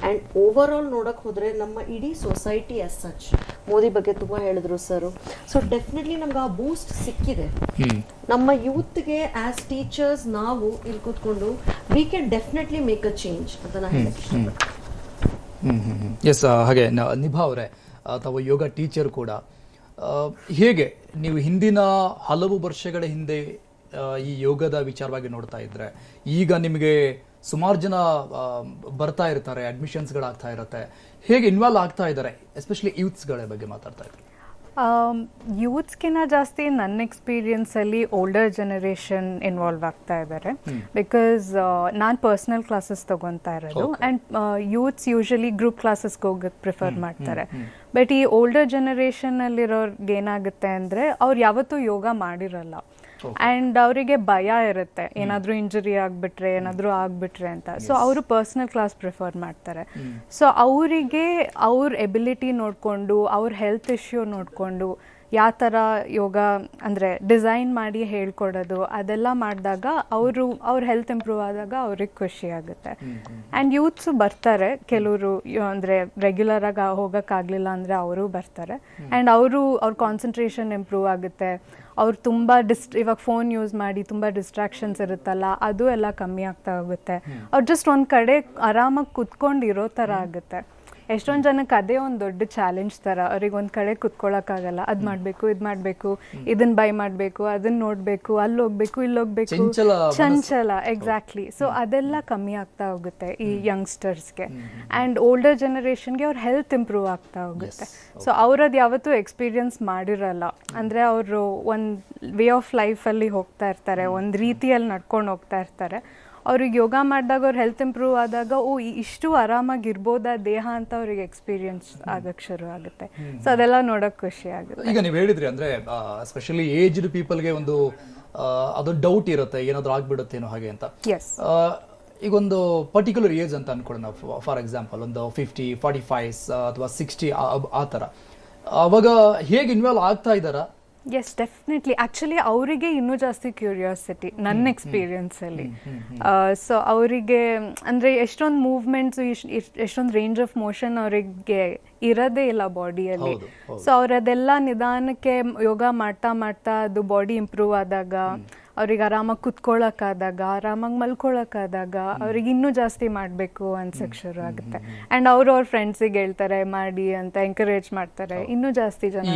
ಅಂಡ್ ಓವರ್ ಆಲ್ ನೋಡಕ್ ಹೋದ್ರೆ ನಮ್ಮ ಇಡೀ ಸೊಸೈಟಿ ಆಸ್ ಸಚ್, ಮೋದಿ ಬಗ್ಗೆ ತುಂಬಾ ಹೇಳಿದ್ರು ಸರ್. ಸೊ ಡೆಫಿನೆಟ್ಲಿ ನಮ್ಗೆ ಆ ಬೂಸ್ಟ್ ಸಿಕ್ಕಿದೆ. ನಮ್ಮ ಯೂತ್ಗೆ ಆಸ್ ಟೀಚರ್ಸ್ ನಾವು ಇಲ್ಲಿ ಕೂತ್ಕೊಂಡು we can definitely make a change ಅಂತ ನಾನು ಹೇಳಕ್ ಇಷ್ಟಪಡ್ತೀನಿ. ಎಸ್, ಹಾಗೆ ನಿಭಾ ಅವರೇ, ತಾವು ಯೋಗ ಟೀಚರ್ ಕೂಡ. ಹೇಗೆ ನೀವು ಹಿಂದಿನ ಹಲವು ವರ್ಷಗಳ ಹಿಂದೆ ಈ ಯೋಗದ ವಿಚಾರವಾಗಿ ನೋಡ್ತಾ ಇದ್ರೆ, ಈಗ ನಿಮಗೆ ಸುಮಾರು ಜನ ಬರ್ತಾ ಇರ್ತಾರೆ, ಅಡ್ಮಿಷನ್ಸ್ಗಳಾಗ್ತಾ ಇರುತ್ತೆ, ಹೇಗೆ ಇನ್ವಾಲ್ವ್ ಆಗ್ತಾ ಇದ್ದಾರೆ, ಎಸ್ಪೆಷಲಿ ಯೂತ್ಸ್ಗಳ ಬಗ್ಗೆ ಮಾತಾಡ್ತಾ ಇದ್ದಾರೆ? ಯೂತ್ಸ್ಗಿನ್ನ ಜಾಸ್ತಿ ನನ್ನ ಎಕ್ಸ್ಪೀರಿಯನ್ಸಲ್ಲಿ ಓಲ್ಡರ್ ಜನರೇಷನ್ ಇನ್ವಾಲ್ವ್ ಆಗ್ತಾ ಇದ್ದಾರೆ. ಬಿಕಾಸ್ ನಾನು ಪರ್ಸ್ನಲ್ ಕ್ಲಾಸಸ್ ತೊಗೊತಾ ಇರೋದು, ಆ್ಯಂಡ್ ಯೂತ್ಸ್ ಯೂಶಲಿ ಗ್ರೂಪ್ ಕ್ಲಾಸಸ್ಗೆ ಹೋಗೋಕ್ಕೆ ಪ್ರಿಫರ್ ಮಾಡ್ತಾರೆ. ಬಟ್ ಈ ಓಲ್ಡರ್ ಜನರೇಷನ್ನಲ್ಲಿರೋರ್ಗೆ ಏನಾಗುತ್ತೆ ಅಂದರೆ ಅವ್ರು ಯಾವತ್ತೂ ಯೋಗ ಮಾಡಿರಲ್ಲ, ಆ್ಯಂಡ್ ಅವರಿಗೆ ಭಯ ಇರುತ್ತೆ ಏನಾದರೂ ಇಂಜುರಿ ಆಗಿಬಿಟ್ರೆ, ಏನಾದರೂ ಆಗಿಬಿಟ್ರೆ ಅಂತ. ಸೊ ಅವರು ಪರ್ಸ್ನಲ್ ಕ್ಲಾಸ್ ಪ್ರಿಫರ್ ಮಾಡ್ತಾರೆ. ಸೊ ಅವರಿಗೆ ಅವ್ರ ಎಬಿಲಿಟಿ ನೋಡಿಕೊಂಡು, ಅವ್ರ ಹೆಲ್ತ್ ಇಶ್ಯೂ ನೋಡಿಕೊಂಡು ಯಾವ ಥರ ಯೋಗ ಅಂದರೆ ಡಿಸೈನ್ ಮಾಡಿ ಹೇಳ್ಕೊಡೋದು ಅದೆಲ್ಲ ಮಾಡಿದಾಗ ಅವ್ರ ಹೆಲ್ತ್ ಇಂಪ್ರೂವ್ ಆದಾಗ ಅವ್ರಿಗೆ ಖುಷಿ ಆಗುತ್ತೆ. ಆ್ಯಂಡ್ ಯೂತ್ಸು ಬರ್ತಾರೆ, ಕೆಲವರು ಅಂದರೆ ರೆಗ್ಯುಲರಾಗಿ ಹೋಗೋಕ್ಕಾಗಲಿಲ್ಲ ಅಂದರೆ ಅವರು ಬರ್ತಾರೆ. ಆ್ಯಂಡ್ ಅವ್ರ ಕಾನ್ಸಂಟ್ರೇಷನ್ ಇಂಪ್ರೂವ್ ಆಗುತ್ತೆ. ಅವ್ರು ತುಂಬ ಇವಾಗ ಫೋನ್ ಯೂಸ್ ಮಾಡಿ ತುಂಬ ಡಿಸ್ಟ್ರಾಕ್ಷನ್ಸ್ ಇರುತ್ತಲ್ಲ, ಅದು ಎಲ್ಲ ಕಮ್ಮಿ ಆಗ್ತಾ ಹೋಗುತ್ತೆ. ಅವ್ರು ಜಸ್ಟ್ ಒಂದು ಕಡೆ ಆರಾಮಾಗಿ ಕುತ್ಕೊಂಡಿರೋ ಥರ ಆಗುತ್ತೆ. ಎಷ್ಟೊಂದು ಜನಕ್ಕೆ ಅದೇ ಒಂದು ದೊಡ್ಡ ಚಾಲೆಂಜ್ ಥರ, ಅವ್ರಿಗೆ ಒಂದು ಕಡೆ ಕುತ್ಕೊಳ್ಳೋಕ್ಕಾಗಲ್ಲ. ಅದು ಮಾಡಬೇಕು, ಇದು ಮಾಡಬೇಕು, ಇದನ್ನು ಬೈ ಮಾಡಬೇಕು, ಅದನ್ನು ನೋಡಬೇಕು, ಅಲ್ಲಿ ಹೋಗ್ಬೇಕು, ಇಲ್ಲಿ ಹೋಗ್ಬೇಕು, ಚಂಚಲ. ಎಕ್ಸಾಕ್ಟ್ಲಿ. ಸೊ ಅದೆಲ್ಲ ಕಮ್ಮಿ ಆಗ್ತಾ ಹೋಗುತ್ತೆ ಈ ಯಂಗ್ಸ್ಟರ್ಸ್ಗೆ. ಆ್ಯಂಡ್ ಓಲ್ಡರ್ ಜನರೇಷನ್ಗೆ ಅವ್ರ ಹೆಲ್ತ್ ಇಂಪ್ರೂವ್ ಆಗ್ತಾ ಹೋಗುತ್ತೆ. ಸೊ ಅವ್ರದ್ದು ಯಾವತ್ತೂ ಎಕ್ಸ್ಪೀರಿಯನ್ಸ್ ಮಾಡಿರಲ್ಲ, ಅಂದರೆ ಅವರು ಒಂದು ವೇ ಆಫ್ ಲೈಫಲ್ಲಿ ಹೋಗ್ತಾ ಇರ್ತಾರೆ, ಒಂದು ರೀತಿಯಲ್ಲಿ ನಡ್ಕೊಂಡು ಹೋಗ್ತಾ ಇರ್ತಾರೆ. ಅವ್ರಿಗೆ ಯೋಗ ಮಾಡಿದಾಗ ಅವ್ರ ಹೆಲ್ತ್ ಇಂಪ್ರೂವ್ ಆದಾಗ ಇಷ್ಟು ಆರಾಮಾಗಿರ್ಬೋದಾ ದೇಹ ಅಂತ ಅವ್ರಿಗೆ ಎಕ್ಸ್ಪೀರಿಯನ್ಸ್ ಆಗಕ್ಕೆ ಶುರು ಆಗುತ್ತೆ. ಸೊ ಅದೆಲ್ಲ ನೋಡೋಕೆ ಖುಷಿ ಆಗುತ್ತೆ. ಈಗ ನೀವು ಹೇಳಿದ್ರಿ ಅಂದ್ರೆ ಎಸ್ಪೆಷಲಿ ಏಜ್ಡ್ ಪೀಪಲ್ಗೆ ಒಂದು ಅದು ಡೌಟ್ ಇರುತ್ತೆ, ಏನಾದರೂ ಆಗ್ಬಿಡುತ್ತೇನೋ ಹಾಗೆ ಅಂತ. ಈಗ ಒಂದು ಪರ್ಟಿಕ್ಯುಲರ್ ಏಜ್ ಅಂತ ಅನ್ಕೊಳ್ಳೋಣ, ಫಾರ್ ಎಕ್ಸಾಂಪಲ್ ಒಂದು 50, 45 ಅಥವಾ 60 ಆ ಥರ, ಅವಾಗ ಹೇಗೆ ಇನ್ವಾಲ್ವ್ ಆಗ್ತಾ ಇದ್ದಾರಾ? S, definitely. ಆ್ಯಕ್ಚುಲಿ ಅವರಿಗೆ ಇನ್ನೂ ಜಾಸ್ತಿ ಕ್ಯೂರಿಯಾಸಿಟಿ ನನ್ನ ಎಕ್ಸ್ಪೀರಿಯನ್ಸಲ್ಲಿ. ಸೊ ಅವರಿಗೆ ಅಂದರೆ ಎಷ್ಟೊಂದು ಮೂವ್ಮೆಂಟ್ಸು, ಎಷ್ಟೊಂದು ರೇಂಜ್ ಆಫ್ ಮೋಷನ್ ಅವರಿಗೆ ಇರೋದೇ ಇಲ್ಲ ಬಾಡಿಯಲ್ಲಿ. ಸೊ ಅವರದೆಲ್ಲ ನಿಧಾನಕ್ಕೆ ಯೋಗ ಮಾಡ್ತಾ ಮಾಡ್ತಾ ಅದು ಬಾಡಿ ಇಂಪ್ರೂವ್ ಆದಾಗ, ಅವ್ರಿಗೆ ಆರಾಮಾಗಿ ಕುತ್ಕೊಳ್ಳೋಕ್ಕಾದಾಗ, ಆರಾಮಾಗಿ ಮಲ್ಕೊಳ್ಳೋಕ್ಕಾದಾಗ ಅವ್ರಿಗೆ ಇನ್ನೂ ಜಾಸ್ತಿ ಮಾಡಬೇಕು ಅನ್ಸಕ್ಕೆ ಶುರು ಆಗುತ್ತೆ. ಆ್ಯಂಡ್ ಅವ್ರ ಫ್ರೆಂಡ್ಸಿಗೆ ಹೇಳ್ತಾರೆ ಮಾಡಿ ಅಂತ ಎಂಕರೇಜ್ ಮಾಡ್ತಾರೆ, ಇನ್ನೂ ಜಾಸ್ತಿ ಜನ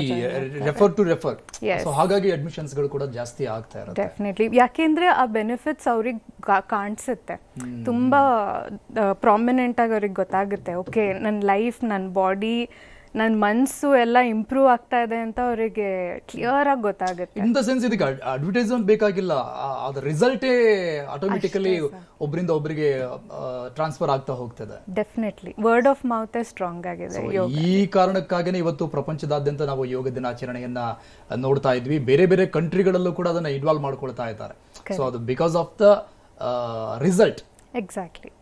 ರೆಫರ್ ಟು ರೆಫರ್. ಸೊ ಹಾಗಾಗಿ ಅಡ್ಮಿಷನ್ಸ್ಗಳು ಕೂಡ ಜಾಸ್ತಿ ಆಗ್ತಾ ಇರುತ್ತೆ. ಡೆಫಿನೆಟ್ಲಿ. ಯಾಕೆಂದ್ರೆ ಆ ಬೆನಿಫಿಟ್ಸ್ ಅವ್ರಿಗೆ ಕಾಣಿಸುತ್ತೆ, ತುಂಬಾ ಪ್ರಾಮಿನೆಂಟ್ ಆಗಿ ಅವ್ರಿಗೆ ಗೊತ್ತಾಗುತ್ತೆ. ಓಕೆ, ನನ್ನ ಲೈಫ್, ನನ್ನ ಬಾಡಿ, ನನ್ನ ಮನಸ್ಸು ಎಲ್ಲ ಇಂಪ್ರೂವ್ ಆಗ್ತಾ ಇದೆ ಅಂತ ಅವರಿಗೆ ಕ್ಲಿಯರ್ ಆಗಿ ಗೊತ್ತಾಗುತ್ತೆ. ಇನ್ ದ ಸೆನ್ಸ್ ಇದಕ್ಕೆ ಅಡ್ವರ್ಟೈಸ್ಮೆಂಟ್ ಬೇಕಾಗಿಲ್ಲ, ಅದ್ರ ರಿಸಲ್ಟೇ ಆಟೋಮೆಟಿಕಲಿ ಒಬ್ಬರಿಂದ ಒಬ್ಬರಿಗೆ ಟ್ರಾನ್ಸ್ಫರ್ ಆಗ್ತಾ ಹೋಗ್ತದೆ. Definitely word of mouth strong ಆಗಿದೆ. ಈ ಕಾರಣಕ್ಕಾಗಿನೇ ಇವತ್ತು ಪ್ರಪಂಚದಾದ್ಯಂತ ನಾವು ಯೋಗ ದಿನಾಚರಣೆಯನ್ನ ನೋಡ್ತಾ ಇದ್ವಿ. ಬೇರೆ ಬೇರೆ ಕಂಟ್ರಿಗಳಲ್ಲೂ ಕೂಡ ಅದನ್ನ ಇನ್ವಾಲ್ವ್ ಮಾಡ್ಕೊಳ್ತಾ ಇದ್ದಾರೆ. ಸೊ ಅದು because of the result. Exactly.